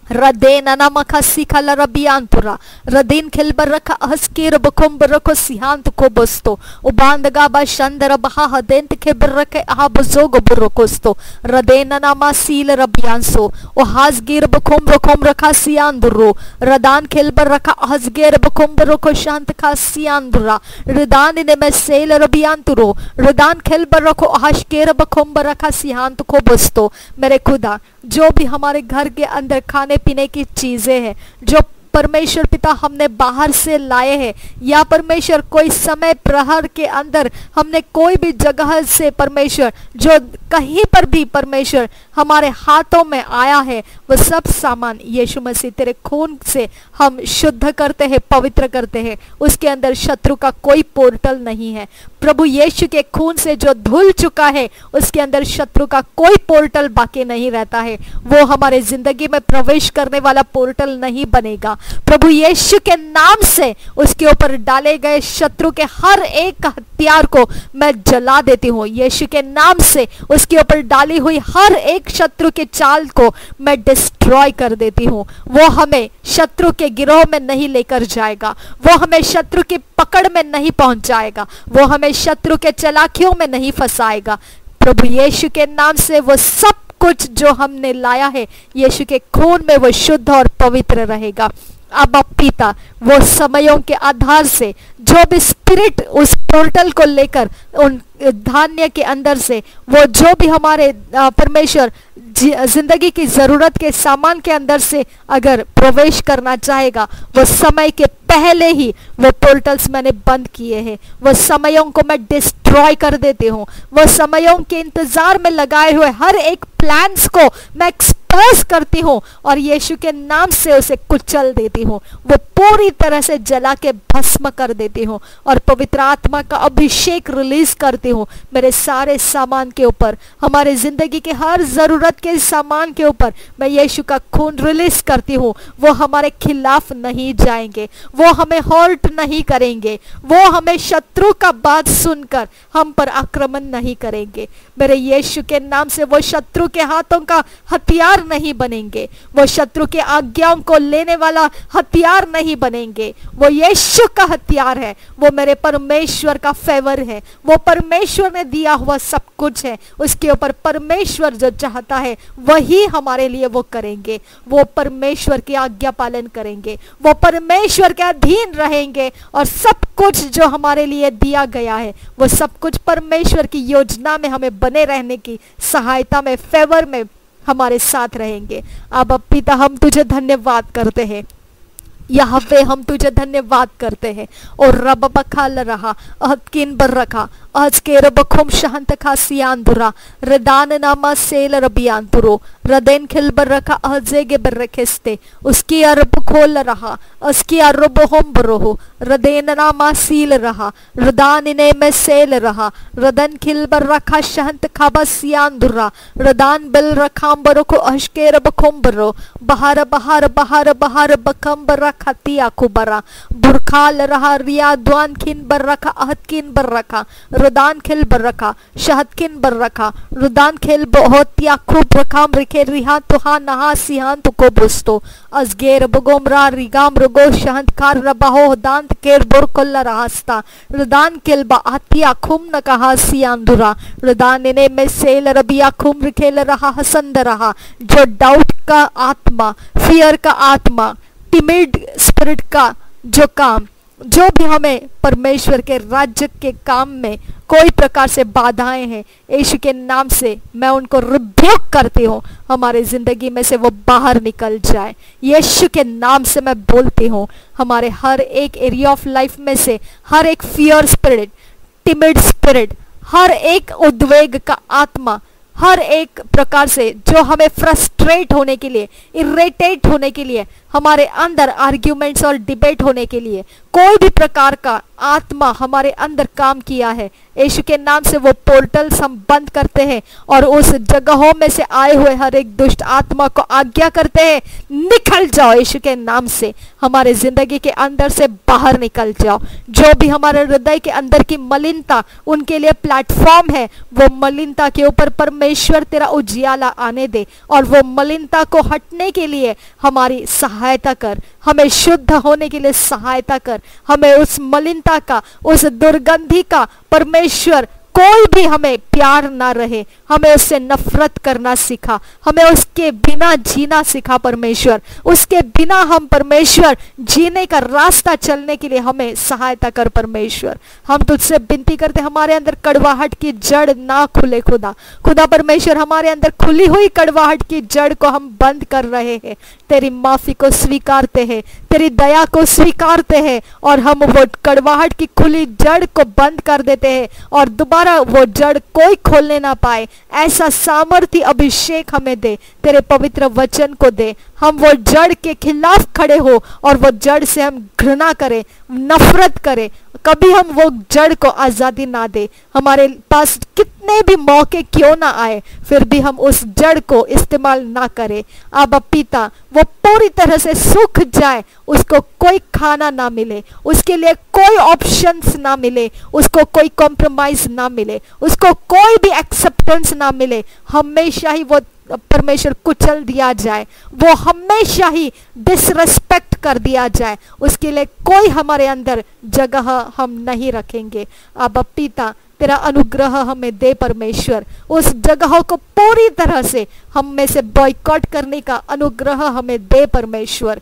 रदेन नमक सिखल रबियांतुरा रदीन खिलबर रखा हस्कीर बखुम रखो सिहांत को बस्तो उबांद गाबा शंदर बहा हदेंत खिबर रखे आहा बजोग बुरकोस्तो रदेन नामा सील रबियांसो ओ हाजगीर बखुम रखा सियांदुरो रदान खिलबर रखा हजगीर बखुम रखो शांत खा सियांदुरा रदान ने में सेल रबियांतुरो रदान खिलबर रखो हशकेर बखुम रखा सिहांत को बस्तो। मेरे खुदा, जो भी हमारे घर के अंदर खाने पीने की चीजें हैं जो परमेश्वर पिता हमने बाहर से लाए हैं, या परमेश्वर कोई समय प्रहर के अंदर हमने कोई भी जगह से परमेश्वर जो कहीं पर भी परमेश्वर हमारे हाथों में आया है, वो सब सामान यीशु मसीह तेरे खून से हम शुद्ध करते हैं, पवित्र करते हैं। उसके अंदर शत्रु का कोई पोर्टल नहीं है। प्रभु यीशु के खून से जो धुल चुका है उसके अंदर शत्रु का कोई पोर्टल बाकी नहीं रहता है। वो हमारे जिंदगी में प्रवेश करने वाला पोर्टल नहीं बनेगा। प्रभु यीशु के नाम से उसके ऊपर डाले गए शत्रु के हर एक हथियार को मैं जला देती हूँ। यीशु के नाम से उसके ऊपर डाली हुई हर एक शत्रु के चाल को मैं डिस्ट्रॉय कर देती हूँ। वो हमें शत्रु के गिरोह में नहीं लेकर जाएगा, वो हमें शत्रु की पकड़ में नहीं पहुंचाएगा, वो हमें शत्रु के चालाकियों में नहीं फंसाएगा। प्रभु यीशु के नाम से वो सब कुछ जो हमने लाया है यीशु के खून में वो शुद्ध और पवित्र रहेगा। अब पिता वो समयों के आधार से जो भी स्पिरिट उस पोर्टल को लेकर उन धान्य के अंदर से वो जो भी हमारे परमेश्वर जिंदगी की जरूरत के सामान के अंदर से अगर प्रवेश करना चाहेगा, वो समय के पहले ही वो पोर्टल्स मैंने बंद किए हैं। वो समयों को मैं डिस्ट्रॉय कर देती हूँ। वो समयों के इंतजार में लगाए हुए हर एक प्लान्स को मैं एक्सपोज करती हूँ और यीशु के नाम से उसे कुचल देती हूँ। वो पूरी तरह से जला के भस्म कर देती हूँ और पवित्र आत्मा का अभिषेक रिलीज करती हूँ मेरे सारे सामान के ऊपर। हमारे जिंदगी के हर जरूरत के सामान के ऊपर मैं यीशु का खून रिलीज करती हूँ। वो हमारे खिलाफ नहीं जाएंगे, वो हमें हर्ट नहीं करेंगे, वो हमें शत्रु का बात सुनकर हम पर आक्रमण नहीं करेंगे। मेरे यीशु के नाम से वो शत्रु के हाथों का हथियार नहीं बनेंगे, वो शत्रु के आज्ञाओं को लेने वाला हथियार नहीं बनेंगे। वो यीशु का हथियार है, वो मेरे परमेश्वर का फेवर है, वो परमेश्वर ने दिया हुआ सब कुछ है। उसके ऊपर परमेश्वर जो चाहता है वही हमारे लिए वो करेंगे। वो परमेश्वर की आज्ञा पालन करेंगे, वो परमेश्वर के अधीन रहेंगे और सब कुछ जो हमारे लिए दिया गया है वो सब कुछ परमेश्वर की योजना में हमें बने रहने की सहायता में, फेवर में हमारे साथ रहेंगे। अब पिता हम तुझे धन्यवाद करते हैं, यहाँ पे हम तुझे धन्यवाद करते हैं। और रब बखाल रहा अहकिन बर रखा आज के रब खुम शांत खासियान दुरा रदान नामा सेल रबियान तुरो रदेन खिल बर रखा अहजेगे बर रखेस्ते उसकी अरब खोल रहा उसकी अरब होम बरोहो रदेन नामा सील रहा रदान इने में सेल रहा रदन खिल बर रखा शांत खाबसियान दुरा रदान बिल रखाम बरो को अशके रब खुम बरो बहार बहार बहार बहार बकम बर खतिया खुबरा बुरखाल रहा रिया द्वान खिन बर रखा अहदकिन बर रखा रुदान खिल बर रखा शहदकिन बर रखा रुदान खिल बहुत या खूब रखाम रिखे रिहा तुहा नहा सिहान तुको बुस्तो अजगेर बगोमरा रिगाम रुगो शहद कार रबाहो दांत केर बुर कोल्ला रास्ता रुदान खिल बातिया खुम न कहा सियांदुरा रुदान इने में सेल रबिया खुम रिखेल रहा हसंद रहा। जो डाउट का आत्मा, फियर का आत्मा, टिमिड स्पिरिट का जो काम, जो भी हमें परमेश्वर के राज्य के काम में कोई प्रकार से बाधाएं हैं, यीशु के नाम से मैं उनको रिब्यूक करती हूँ। हमारे जिंदगी में से वो बाहर निकल जाए। यीशु के नाम से मैं बोलती हूँ हमारे हर एक एरिया ऑफ लाइफ में से हर एक फियर स्पिरिट, टिमिड स्पिरिट, हर एक उद्वेग का आत्मा, हर एक प्रकार से जो हमें फ्रस्ट्रेट होने के लिए, इरिटेट होने के लिए, हमारे अंदर आर्ग्यूमेंट्स और डिबेट होने के लिए कोई भी प्रकार का आत्मा हमारे अंदर काम किया है, यीशु के नाम से वो पोर्टल्स हम बंद करते हैं और उस जगहों में से आए हुए हर एक दुष्ट आत्मा को आज्ञा करते हैं निकल जाओ। यीशु के नाम से हमारे जिंदगी के अंदर से बाहर निकल जाओ। जो भी हमारे हृदय के अंदर की मलिनता उनके लिए प्लेटफॉर्म है, वो मलिनता के ऊपर परमेश्वर तेरा उजियाला आने दे और वो मलिनता को हटने के लिए हमारी सहायता कर, हमें शुद्ध होने के लिए सहायता कर। हमें उस मलिनता का, उस दुर्गंधी का परमेश्वर कोई भी हमें प्यार ना रहे, हमें उससे नफरत करना सिखा, हमें उसके बिना जीना सिखा परमेश्वर। उसके बिना हम परमेश्वर जीने का रास्ता चलने के लिए हमें सहायता कर परमेश्वर। हम तुझसे विनती करते हमारे अंदर कड़वाहट की जड़ ना खुले खुदा। खुदा परमेश्वर हमारे अंदर खुली हुई कड़वाहट की जड़ को हम बंद कर रहे हैं। तेरी माफी को स्वीकारते हैं, तेरी दया को स्वीकारते हैं और हम वो कड़वाहट की खुली जड़ को बंद कर देते हैं और दोबारा वो जड़ कोई खोलने ना पाए। ऐसा सामर्थ्य अभिषेक हमें दे, तेरे पवित्र वचन को दे। हम वो जड़ के खिलाफ खड़े हो और वो जड़ से हम घृणा करें, नफरत करें, कभी हम वो जड़ को आजादी ना दे। हमारे पास कितने भी मौके क्यों ना आए फिर भी हम उस जड़ को इस्तेमाल ना करें। अब पिता वो पूरी तरह से सूख जाए, उसको कोई खाना ना मिले, उसके लिए कोई ऑप्शंस ना मिले, उसको कोई कॉम्प्रोमाइज ना मिले, उसको कोई भी एक्सेप्टेंस ना मिले। हमेशा ही वो परमेश्वर कुचल दिया जाए, वो हमेशा ही डिसरेस्पेक्ट कर दिया जाए, उसके लिए कोई हमारे अंदर जगह हम नहीं रखेंगे। अब पिता तेरा अनुग्रह हमें दे परमेश्वर, उस जगह को पूरी तरह से हम में से बॉयकॉट करने का अनुग्रह हमें दे परमेश्वर।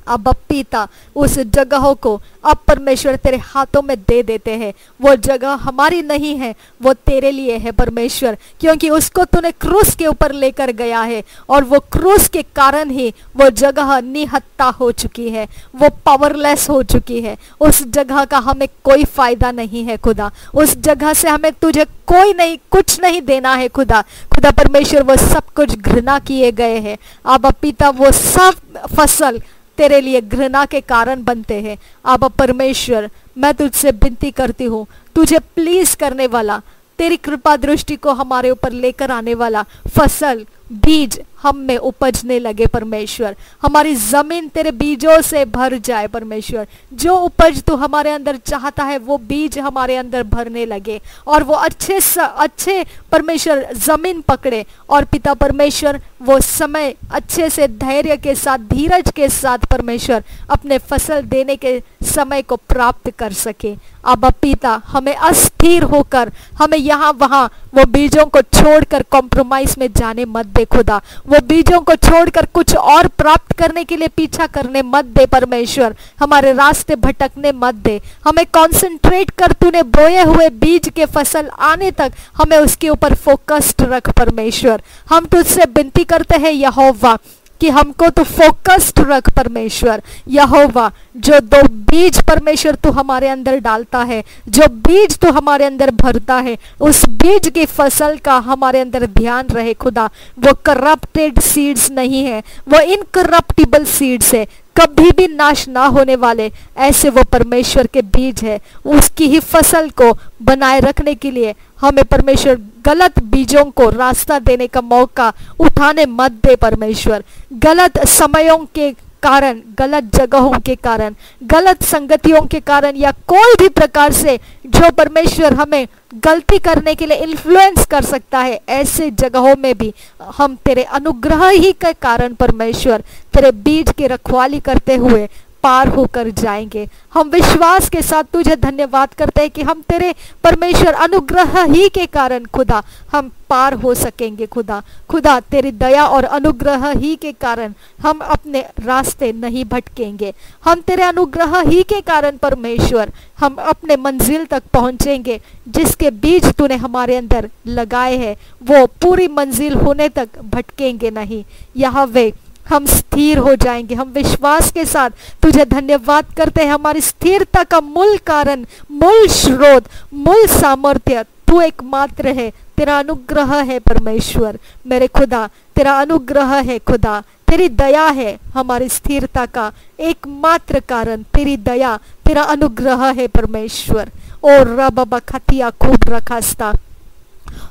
अब पिता उस जगहों को अब परमेश्वर तेरे हाथों में दे देते हैं। वो जगह हमारी नहीं है, वो तेरे लिए है परमेश्वर, क्योंकि उसको तूने क्रूस के ऊपर लेकर गया है और वो क्रूस के कारण ही वो जगह निहत्ता हो चुकी है, वो पावरलेस हो चुकी है। उस जगह का हमें कोई फायदा नहीं है खुदा, उस जगह से हमें तुझे कोई नहीं, कुछ नहीं देना है खुदा। खुदा परमेश्वर वो सब कुछ घृणा किए गए हैं। अब पिता वो सब फसल तेरे लिए घृणा के कारण बनते हैं। अब परमेश्वर मैं तुझसे विनती करती हूँ, तुझे प्लीज करने वाला, तेरी कृपा दृष्टि को हमारे ऊपर लेकर आने वाला फसल, बीज हम में उपजने लगे परमेश्वर। हमारी जमीन तेरे बीजों से भर जाए परमेश्वर। जो उपज तू हमारे अंदर चाहता है वो बीज हमारे अंदर भरने लगे और वो अच्छे परमेश्वर जमीन पकड़े और पिता परमेश्वर वो समय अच्छे से धैर्य के साथ, धीरज के साथ परमेश्वर अपने फसल देने के समय को प्राप्त कर सके। अब पिता हमें अस्थिर होकर, हमें यहाँ वहाँ वो बीजों को छोड़कर कॉम्प्रोमाइज में जाने मत दे खुदा। वो बीजों को छोड़कर कुछ और प्राप्त करने के लिए पीछा करने मत दे परमेश्वर। हमारे रास्ते भटकने मत दे। हमें कंसंट्रेट कर, तूने बोए हुए बीज के फसल आने तक हमें उसके ऊपर फोकस्ड रख परमेश्वर। हम तुझसे विनती करते हैं यहोवा कि हमको तो फोकस्ड रख परमेश्वर। यहोवा जो दो बीज परमेश्वर तू हमारे अंदर डालता है, जो बीज तू हमारे अंदर भरता है, उस बीज की फसल का हमारे अंदर ध्यान रहे खुदा। वो करप्टेड सीड्स नहीं है, वो इनकरप्टिबल सीड्स है, कभी भी नाश ना होने वाले ऐसे वो परमेश्वर के बीज है। उसकी ही फसल को बनाए रखने के लिए हमें परमेश्वर गलत बीजों को रास्ता देने का मौका उठाने मत दे परमेश्वर। गलत समयों के कारण, गलत जगहों के कारण, गलत संगतियों के कारण या कोई भी प्रकार से जो परमेश्वर हमें गलती करने के लिए इन्फ्लुएंस कर सकता है, ऐसे जगहों में भी हम तेरे अनुग्रह ही के कारण परमेश्वर तेरे बीज की रखवाली करते हुए पार होकर जाएंगे। हम विश्वास के साथ तुझे धन्यवाद करते हैं कि हम तेरे परमेश्वर अनुग्रह ही के कारण खुदा हम पार हो सकेंगे खुदा। खुदा तेरी दया और अनुग्रह ही के कारण हम अपने रास्ते नहीं भटकेंगे। हम तेरे अनुग्रह ही के कारण परमेश्वर हम अपने मंजिल तक पहुंचेंगे। जिसके बीज तूने हमारे अंदर लगाए हैं वो पूरी मंजिल होने तक भटकेंगे नहीं। यहोवा हम स्थिर हो जाएंगे। हम विश्वास के साथ तुझे धन्यवाद करते हैं। हमारी स्थिरता का मूल कारण, मूल स्रोत, मूल सामर्थ्य तू एकमात्र है। तेरा अनुग्रह है परमेश्वर मेरे खुदा, तेरा अनुग्रह है खुदा, तेरी दया है हमारी स्थिरता का एकमात्र कारण। तेरी दया, तेरा अनुग्रह है परमेश्वर। ओ रब बखतिया खूब रखास्ता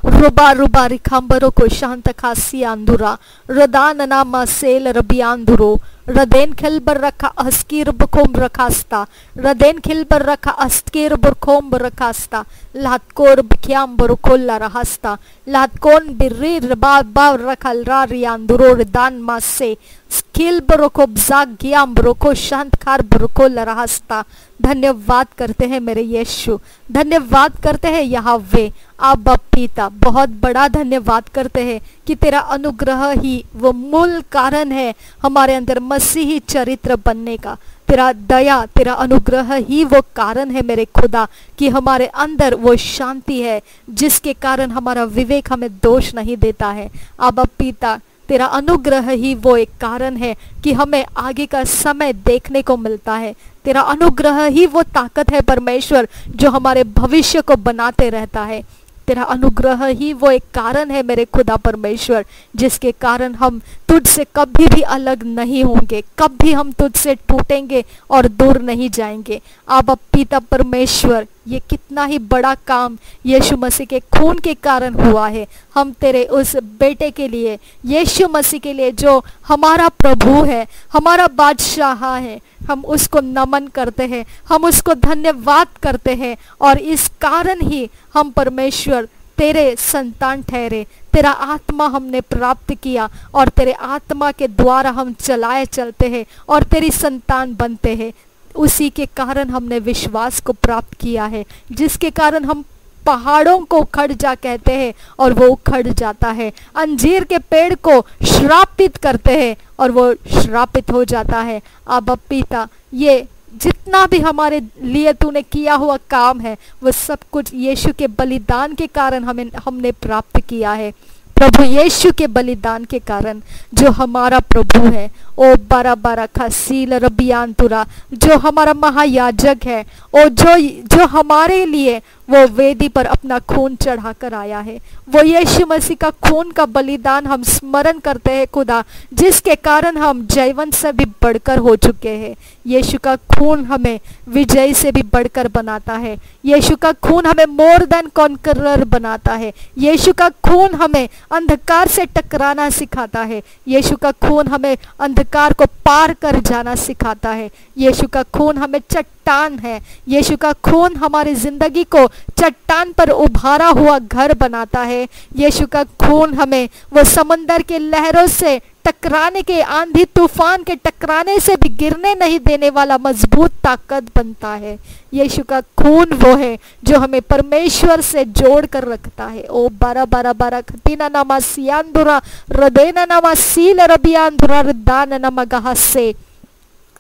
रुबा रुबा रिखांबरो को शांत खासी आंधुरा रदान नामा सेल रबी आंधुरो रदेन खिलबर रखा अस्कीर बखोम रखास्ता रदेन खिलबर रखा अस्कीर बरखोम रखास्ता लातकोर बिख्याम बरकोल्ला रहस्ता लातकोन बिर्री रबा बाव रखल रारी आंधुरो रदान मासे स्किल बरको बजाक गियाम बरको शांत खार बरकोल्ला रहस्ता। धन्यवाद करते हैं मेरे यीशु, धन्यवाद करते हैं यहोवा अब पिता, बहुत बड़ा धन्यवाद करते हैं कि तेरा अनुग्रह ही वो मूल कारण है हमारे अंदर मसीही चरित्र बनने का। तेरा दया, तेरा अनुग्रह ही वो कारण है मेरे खुदा कि हमारे अंदर वो शांति है जिसके कारण हमारा विवेक हमें दोष नहीं देता है। अब पिता तेरा अनुग्रह ही वो एक कारण है कि हमें आगे का समय देखने को मिलता है। तेरा अनुग्रह ही वो ताकत है परमेश्वर जो हमारे भविष्य को बनाते रहता है। तेरा अनुग्रह ही वो एक कारण है मेरे खुदा परमेश्वर जिसके कारण हम तुझसे कभी भी अलग नहीं होंगे, कभी हम तुझसे टूटेंगे और दूर नहीं जाएंगे। अब पिता परमेश्वर ये कितना ही बड़ा काम यीशु मसीह के खून के कारण हुआ है। हम तेरे उस बेटे के लिए, यीशु मसीह के लिए जो हमारा प्रभु है, हमारा बादशाह है, हम उसको नमन करते हैं, हम उसको धन्यवाद करते हैं और इस कारण ही हम परमेश्वर तेरे संतान ठहरे। तेरा आत्मा हमने प्राप्त किया और तेरे आत्मा के द्वारा हम चलाए चलते हैं और तेरी संतान बनते हैं। उसी के कारण हमने विश्वास को प्राप्त किया है जिसके कारण हम पहाड़ों को उखड़ जा कहते हैं और वो उखड़ जाता है। अंजीर के पेड़ को श्रापित करते हैं और वो श्रापित हो जाता है। अब पिता, ये जितना भी हमारे लिए तूने किया हुआ काम है वो सब कुछ यीशु के बलिदान के कारण हमने प्राप्त किया है। प्रभु यीशु के बलिदान के कारण, जो हमारा प्रभु है, ओ बारा बारा खसील रबियांतुरा, जो हमारा महायाजक है, ओ जो हमारे लिए वो वेदी पर अपना खून चढ़ा कर आया है। वो यीशु मसीह का खून का बलिदान हम स्मरण करते हैं खुदा, जिसके कारण हम जयवंत से भी बढ़कर हो चुके हैं। यीशु का खून हमें विजय से भी बढ़कर बनाता है। यीशु का खून हमें मोर देन कॉन्करर बनाता है। यीशु का खून हमें अंधकार से टकराना सिखाता है। यीशु का खून हमें अंधकार को पार कर जाना सिखाता है। यीशु का खून हमें चट्टान है। यीशु का खून हमारी जिंदगी को चट्टान पर उभारा हुआ घर बनाता है। यीशु का खून हमें वो समंदर के लहरों से टकराने के, आंधी तूफान के टकराने से भी गिरने नहीं देने वाला मजबूत ताकत बनता है। यीशु का खून वो है जो हमें परमेश्वर से जोड़ कर रखता है। ओ बारा बारा बारा खतीना नामा सियांदुरा रदेना नामा सील रबियांदुरा रिदान नामा गहसे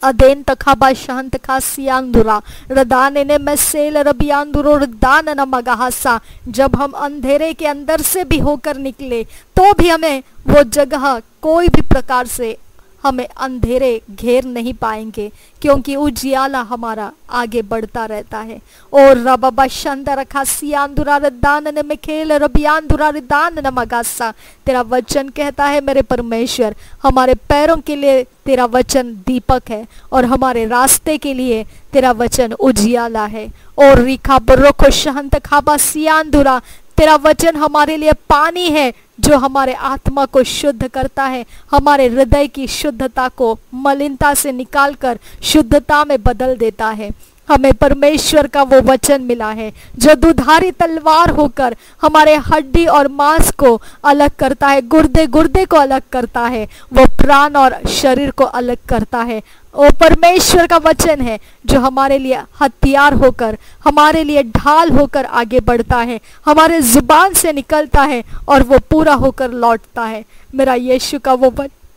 अदेन तखाबा शांत खासियांदुरा रदाने ने मैसेल रबियांदुरो रदान नमगहासा। जब हम अंधेरे के अंदर से भी होकर निकले तो भी हमें वो जगह कोई भी प्रकार से हमें अंधेरे घेर नहीं पाएंगे, क्योंकि उजियाला हमारा आगे बढ़ता रहता है। और रबाबा शंदर खासियांदुरा रदान ने मिखेल रबियांदुरा रदान नमगासा। तेरा वचन कहता है मेरे परमेश्वर, हमारे पैरों के लिए तेरा वचन दीपक है और हमारे रास्ते के लिए तेरा वचन उजियाला है। और रिखा बर्रोखो शहंत खाबा सियांदुरा, तेरा वचन हमारे लिए पानी है जो हमारे आत्मा को शुद्ध करता है, हमारे हृदय की शुद्धता को मलिनता से निकालकर शुद्धता में बदल देता है। हमें परमेश्वर का वो वचन मिला है जो दुधारी तलवार होकर हमारे हड्डी और मांस को अलग करता है, गुर्दे गुर्दे को अलग करता है, वो प्राण और शरीर को अलग करता है। वो परमेश्वर का वचन है जो हमारे लिए हथियार होकर, हमारे लिए ढाल होकर आगे बढ़ता है, हमारे जुबान से निकलता है और वो पूरा होकर लौटता है। मेरा यीशु का वो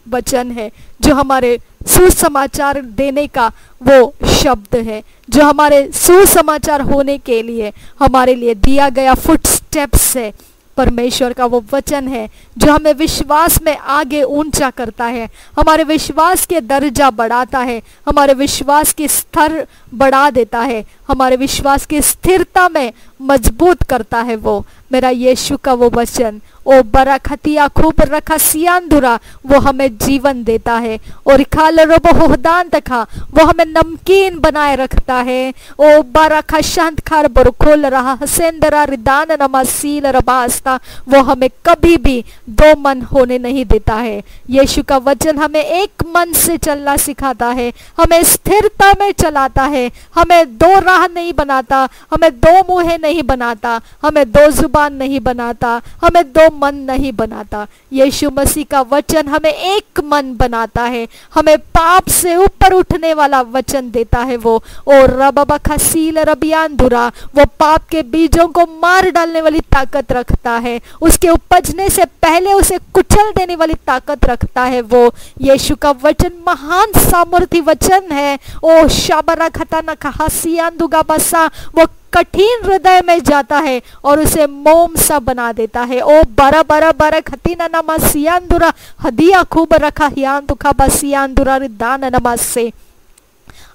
वचन है जो हमारे सुसमाचार देने का वो शब्द है, जो हमारे सुसमाचार होने के लिए हमारे लिए दिया गया फुटस्टेप्स है। परमेश्वर का वो वचन है जो हमें विश्वास में आगे ऊंचा करता है, हमारे विश्वास के दर्जा बढ़ाता है, हमारे विश्वास की स्तर बढ़ा देता है, हमारे विश्वास की स्थिरता में मजबूत करता है। वो मेरा यीशु का वो वचन, ओ बरा खतिया खूब रखा सियांदुरा, वो हमें जीवन देता है। और खाल रोबो होदान तखा, वो हमें नमकीन बनाए रखता है। ओ बरा खा शांत खार बरो खोल रहा हसेंदरा रिदान नमासील रबास्ता, वो हमें कभी भी दो मन होने नहीं देता है। यीशु का वचन हमें एक मन से चलना सिखाता है, हमें स्थिरता में चलाता है, हमें दो राह नहीं बनाता, हमें दो मुँह नहीं बनाता, हमें दो जुबान नहीं बनाता, हमें दो मन नहीं बनाता। यीशु मसीह का वचन हमें एक मन बनाता है, हमें पाप से ऊपर उठने वाला वचन देता है वो। और रबाबा खसील रबियांदुरा, वो पाप के बीजों को मार डालने वाली ताकत रखता है, उसके उपजने से पहले उसे कुचल देने वाली ताकत रखता है वो। यीशु का वचन महान सामर्थी वचन है। ओ शाबरा खताना खहासियांदुगा बसा, वो कठिन हृदय में जाता है और उसे मोम सा बना देता है। ओ बरा बरा बरा खतीना नमा सियांदुरा हदिया खूब रखा हियांतु खाबा सियांदुरा रिदान नमाज से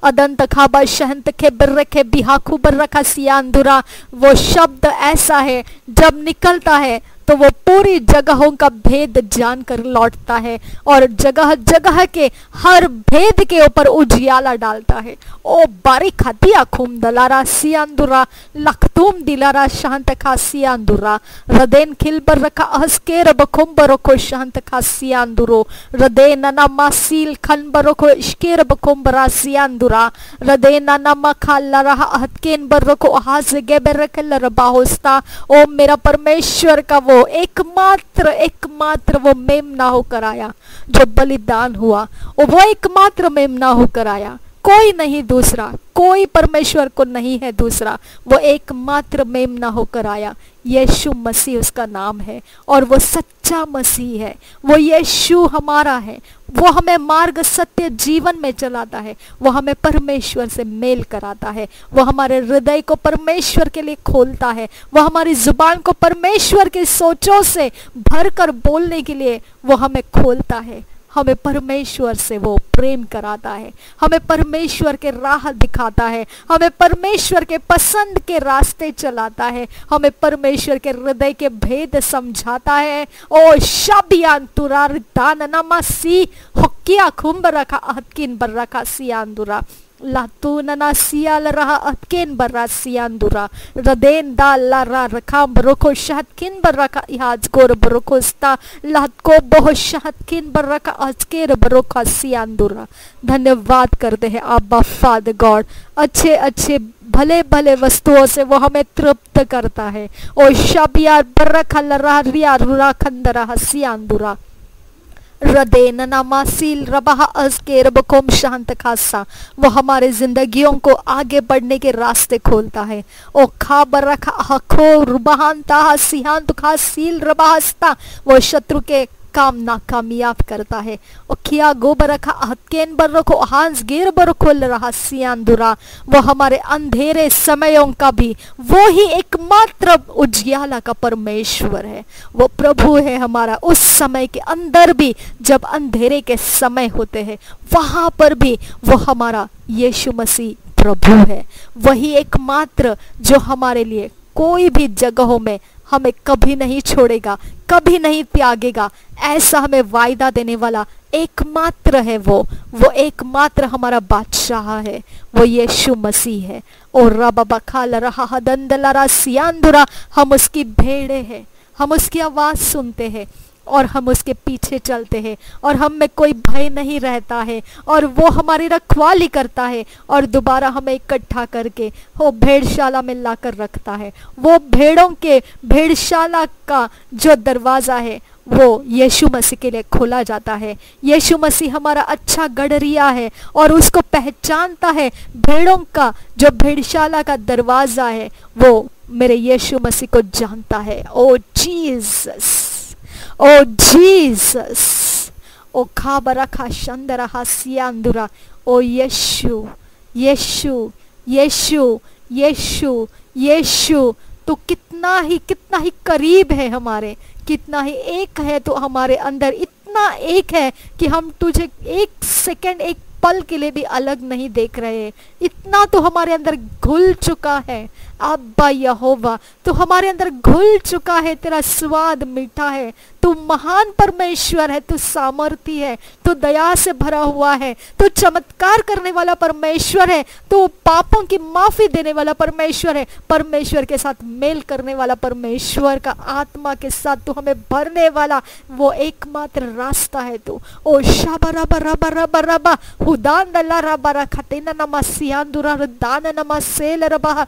अदंत खाबा शहंत के बर्र के बिहा खूब रखा सियांदुरा। वो शब्द ऐसा है जब निकलता है तो वो पूरी जगहों का भेद जानकर लौटता है और जगह जगह के हर भेद के ऊपर उजियाला डालता है। ओ बारी खतिया खूम दलारा सियांदुरा लखतूम दिलारा शांत खा सियांदुरा रदेन खिलबर रखा हस्केर बखुम्बर रखो शांत खा सियांदुरो रदे नना मासील खनबर रखो इश्केर बखुम्बरा सियांदुरा रदे नना मखाला रहा हतकेन बर रखो हाज गेबर रखल रबाहोस्ता। ओ मेरा परमेश्वर का वो एकमात्र वो मेमना होकर आया जो बलिदान हुआ, वो एकमात्र मेमना होकर आया कोई नहीं दूसरा, कोई परमेश्वर को नहीं है दूसरा। वो एकमात्र मेमना होकर आया, यीशु मसीह उसका नाम है, और वो सच्चा मसीह है। वो यीशु हमारा है, वो हमें मार्ग सत्य जीवन में चलाता है, वो हमें परमेश्वर से मेल कराता है, वो हमारे हृदय को परमेश्वर के लिए खोलता है, वो हमारी जुबान को परमेश्वर के सोचों से भरकर बोलने के लिए वो हमें खोलता है। हमें परमेश्वर से वो प्रेम कराता है, हमें परमेश्वर के राह दिखाता है, हमें परमेश्वर के पसंद के रास्ते चलाता है, हमें परमेश्वर के हृदय के भेद समझाता है। ओ शाबियान तुरार दान नमसी हक्किया खुंब रखा अहतकिन बर रखा सियान लातू नना सियाल रहा अतकेन बर्रा सियांदुरा रदेन दाल ला रखा बरोको शहतकिन बर्रा इहाज गोर बरोको स्ता लातको बहु शहतकिन बर्रा अजकेर बरोका सियांदुरा। धन्यवाद करते हैं आबा फादर गॉड, अच्छे अच्छे भले भले वस्तुओं से वो हमें तृप्त करता है। ओ शबियार बर्रा खलरा रिया रुरा खंदरा सियांदुरा रदेन नामासील रबा अजकेर बकोम शांत खासा। वो हमारे जिंदगियों को आगे बढ़ने के रास्ते खोलता है। ओ खा बरखा हखो रुबहानता सिहांत खा सील रबाहस्ता, वो शत्रु के काम नाकामयाब करता है। ओ खिया गोबर रखा हतकेन बर रखो हांस गेर बर खोल रहा सियांदुरा। वो हमारे अंधेरे समयों का भी वो ही एकमात्र उजियाला का परमेश्वर है। वो प्रभु है हमारा उस समय के अंदर भी, जब अंधेरे के समय होते हैं वहां पर भी वो हमारा यीशु मसीह प्रभु है। वही एकमात्र जो हमारे लिए कोई भी जगहों में हमें कभी नहीं छोड़ेगा, कभी नहीं त्यागेगा, ऐसा हमें वायदा देने वाला एकमात्र है वो एकमात्र हमारा बादशाह है, वो यीशु मसीह है। और रबा बखाल रहा हदंदलरा सियांदुरा, हम उसकी भेड़े हैं, हम उसकी आवाज सुनते हैं और हम उसके पीछे चलते हैं, और हम में कोई भय नहीं रहता है, और वो हमारी रखवाली करता है और दोबारा हमें इकट्ठा करके वो भेड़शाला में लाकर रखता है। वो भेड़ों के भेड़शाला का जो दरवाज़ा है वो यीशु मसीह के लिए खोला जाता है। यीशु मसीह हमारा अच्छा गडरिया है और उसको पहचानता है। भेड़ों का जो भेड़शाला का दरवाज़ा है वो मेरे यीशु मसीह को जानता है। ओ जीसस, ओ जीसस, ओ खाबरा खा शंदरा हासियांदुरा। ओ यीशु यीशु यीशु यीशु यीशु, तो कितना ही करीब है हमारे, कितना ही एक है तो हमारे अंदर, इतना एक है कि हम तुझे एक सेकंड एक पल के लिए भी अलग नहीं देख रहे। इतना तो हमारे अंदर घुल चुका है अब्बा यहोवा, तो हमारे अंदर घुल चुका है। तेरा स्वाद मीठा है, तू महान परमेश्वर है, तू सामर्थी है, तू दया से भरा हुआ है, तू चमत्कार करने वाला परमेश्वर है, तू पापों की माफी देने वाला परमेश्वर है, परमेश्वर के साथ मेल करने वाला परमेश्वर का आत्मा के साथ तू हमें भरने वाला वो एकमात्र रास्ता है तू। ओ शाबरा बरा बरा बरा बा हुदान दला रबा खतेना नमसियांदुरा दान नमसेल रबा।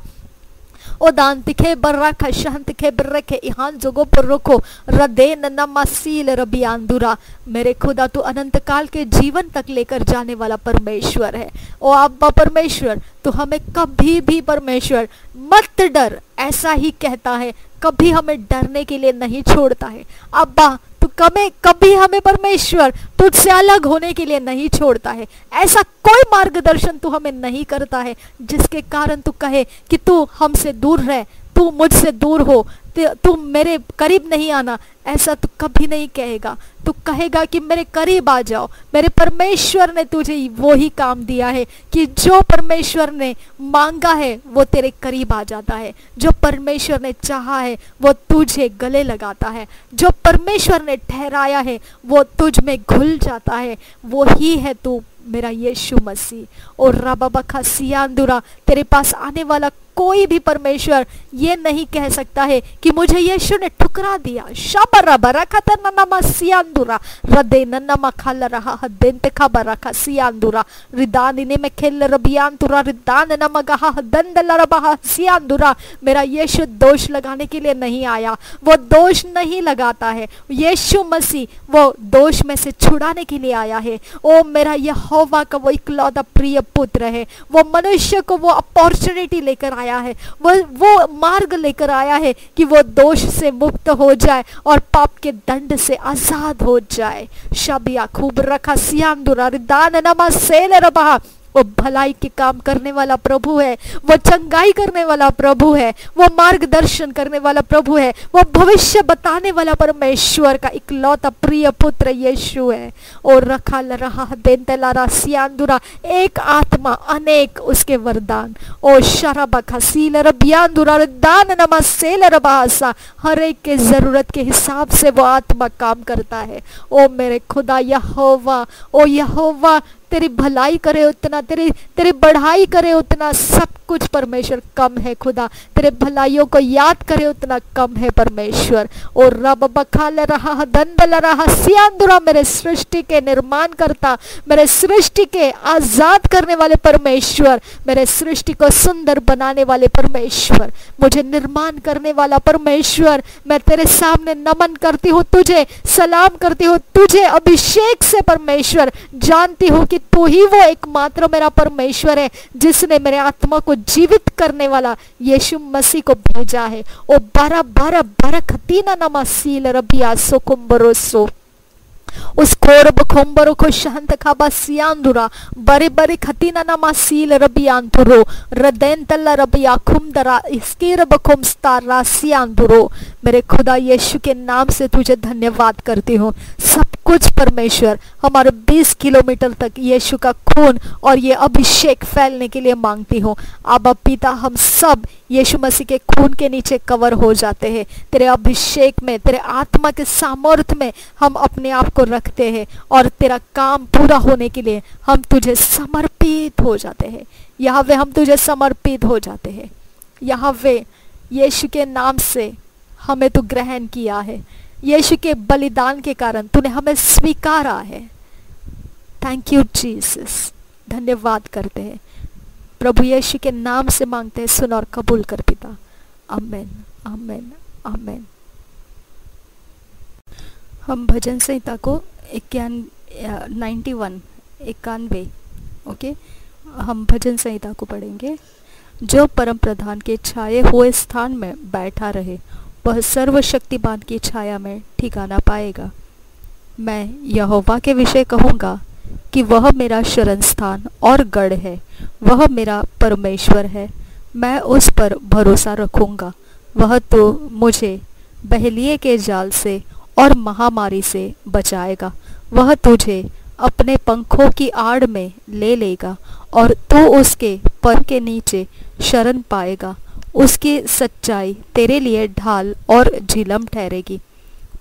ओ दान तिखे बर्रा खशान तिखे बर्रे के इहान जोगो बर्रोको रदेन नमसील रबियांदुरा। मेरे खुदा तू अनंत काल के जीवन तक लेकर जाने वाला परमेश्वर है। ओ अब्बा परमेश्वर, तू हमें कभी भी परमेश्वर मत डर ऐसा ही कहता है, कभी हमें डरने के लिए नहीं छोड़ता है। अब्बा तू कभी हमें परमेश्वर तुझसे अलग होने के लिए नहीं छोड़ता है। ऐसा कोई मार्गदर्शन तू हमें नहीं करता है जिसके कारण तू कहे कि तू हमसे दूर रह, तू मुझसे दूर हो, तू मेरे करीब नहीं आना। ऐसा तू कभी नहीं कहेगा। तू कहेगा कि मेरे करीब आ जाओ। मेरे परमेश्वर ने तुझे वो ही काम दिया है कि जो परमेश्वर ने मांगा है वो तेरे करीब आ जाता है। जो परमेश्वर ने चाहा है वो तुझे गले लगाता है। जो परमेश्वर ने ठहराया है वो तुझ में घुल जाता है। वो ही है तू मेरा यीशु मसीह। और रबा बखा सियांदुरा, तेरे पास आने वाला कोई भी परमेश्वर ये नहीं कह सकता है कि मुझे यीशु ने ठुकरा दिया। शाबरा बरकत ननमा सियांदुरा रदे ननमा खाल रहा हदेंते खबरा का सियांदुरा रिदान इने में खेल रबियांतुरा रिदान नमा गहा दंदल रबा सियांदुरा। मेरा यीशु दोष लगाने के लिए नहीं आया, वो दोष नहीं लगाता है। यीशु मसीह वो दोष में से छुड़ाने के लिए आया है। ओ मेरा यहोवा का वो इकलौता प्रिय पुत्र है, वो मनुष्य को वो अपॉर्चुनिटी लेकर आया है, वो मार्ग लेकर आया है कि वो दोष से मुक्त हो जाए और पाप के दंड से आजाद हो जाए। शबिया खूब रखा सियांदुरा रिदान नमा सेल रबा। वो भलाई के काम करने वाला प्रभु है, वो चंगाई करने वाला प्रभु है, वो मार्गदर्शन करने वाला प्रभु है, वो भविष्य बताने वाला परमेश्वर का इकलौता प्रिय पुत्र यीशु है। और रखा रहा देंतलारा सियांदुरा, एक आत्मा अनेक उसके वरदान। ओ शराबा खसील रबियांदुरा दान नमा सेल रबासा, हर एक के जरूरत के हिसाब से वो आत्मा काम करता है। ओ मेरे खुदा यहोवा, ओ यहोवा तेरी भलाई करे उतना, तेरी बढ़ाई करे उतना, सब कुछ परमेश्वर कम है खुदा। तेरे भलाइयों को याद करे उतना कम है परमेश्वर। और रब बखाल रहा दंदल रहा सियांदुरा, मेरे सृष्टि के निर्माण करता, मेरे सृष्टि के आजाद करने वाले परमेश्वर, मेरे सृष्टि को सुंदर बनाने वाले परमेश्वर, मुझे निर्माण करने वाला परमेश्वर, मैं तेरे सामने नमन करती हूँ, तुझे सलाम करती हूँ, तुझे अभिषेक से परमेश्वर जानती हूँ कि तू ही वो एकमात्र मेरा परमेश्वर है जिसने मेरे आत्मा को जीवित करने वाला यीशु मसीह को भेजा है। ओ बारा बारा बारा खतीना नमा सील रबिया सो कुंबरोसो उस खोर बखोंबरो को शांत खाबा सियांदुरा बरे बरे खतीना नमा सील रबियांतुरो रदेंतल्ला रबिया खुमदरा इसकीर बखुम स्तारा सियांदुरो। मेरे खुदा यीशु के नाम से तुझे धन्यवाद करती हूँ। सब कुछ परमेश्वर हमारे 20 किलोमीटर तक यीशु का खून और ये अभिषेक फैलने के लिए मांगती हूँ। आबा पिता, हम सब यीशु मसीह के खून के नीचे कवर हो जाते हैं। तेरे अभिषेक में, तेरे आत्मा के सामर्थ्य में हम अपने आप को रखते हैं और तेरा काम पूरा होने के लिए हम तुझे समर्पित हो जाते हैं। यहोवे, हम तुझे समर्पित हो जाते हैं। यहोवे, यीशु के नाम से हमें तू ग्रहण किया है, यीशु के बलिदान के कारण तूने हमें स्वीकारा है। Thank you Jesus. धन्यवाद करते हैं प्रभु यीशु के नाम से मांगते हैं, सुन और कबूल कर पिता। आमेन आमेन आमेन। हम भजन संहिता को 91 ओके, हम भजन संहिता को पढ़ेंगे। जो परम प्रधान के छाए हुए स्थान में बैठा रहे वह सर्वशक्तिमान की छाया में ठिकाना पाएगा। मैं यहोवा के विषय कहूँगा कि वह मेरा शरण स्थान और गढ़ है, वह मेरा परमेश्वर है, मैं उस पर भरोसा रखूँगा। वह तो मुझे बहेलिए के जाल से और महामारी से बचाएगा। वह तुझे अपने पंखों की आड़ में ले लेगा और तू उसके पर के नीचे शरण पाएगा। उसकी सच्चाई तेरे लिए ढाल और झिलम ठहरेगी।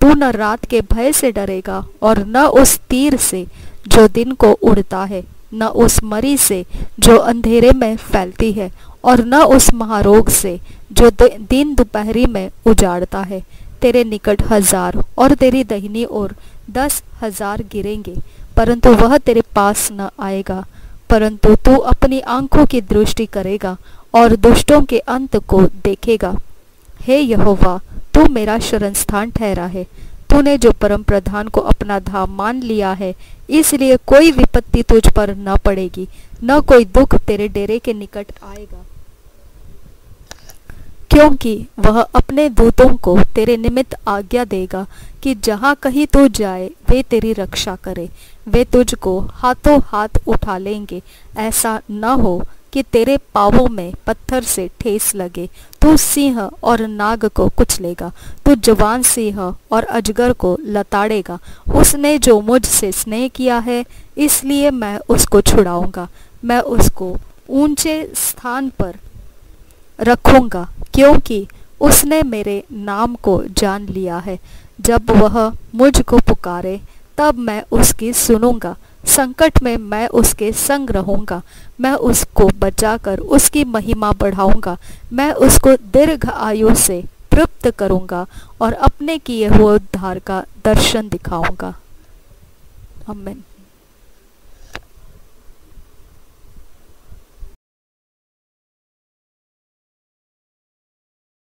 तू न रात के भय से डरेगा और न उस तीर से जो दिन को उड़ता है, न उस मरी से जो अंधेरे में फैलती है, और न उस महारोग से जो दिन दोपहरी में उजाड़ता है। तेरे निकट 1000 और तेरी दाहिनी ओर 10,000 गिरेंगे, परंतु वह तेरे पास न आएगा। परंतु तू अपनी आंखों की दृष्टि करेगा और दुष्टों के अंत को देखेगा। हे यहोवा, तू मेरा शरण स्थान ठहरा है। तूने जो परम प्रधान को अपना धाम मान लिया है, इसलिए कोई विपत्ति तुझ पर न पड़ेगी, न कोई दुख तेरे डेरे के निकट आएगा। क्योंकि वह अपने दूतों को तेरे निमित्त आज्ञा देगा कि जहाँ कहीं तू जाए वे तेरी रक्षा करे। वे तुझको हाथों हाथ उठा लेंगे, ऐसा न हो कि तेरे पांवों में पत्थर से ठेस लगे। तू सिंह और नाग को कुचलेगा, तू जवान सिंह और अजगर को लताड़ेगा। उसने जो मुझसे स्नेह किया है, इसलिए मैं उसको छुड़ाऊंगा। मैं उसको ऊंचे स्थान पर रखूंगा, क्योंकि उसने मेरे नाम को जान लिया है। जब वह मुझको पुकारे, तब मैं उसकी सुनूंगा। संकट में मैं उसके संग रहूँगा, मैं उसको बचाकर उसकी महिमा बढ़ाऊँगा, मैं उसको दीर्घ आयु से तृप्त करूँगा और अपने किए हुए उद्धार का दर्शन दिखाऊँगा। आमीन।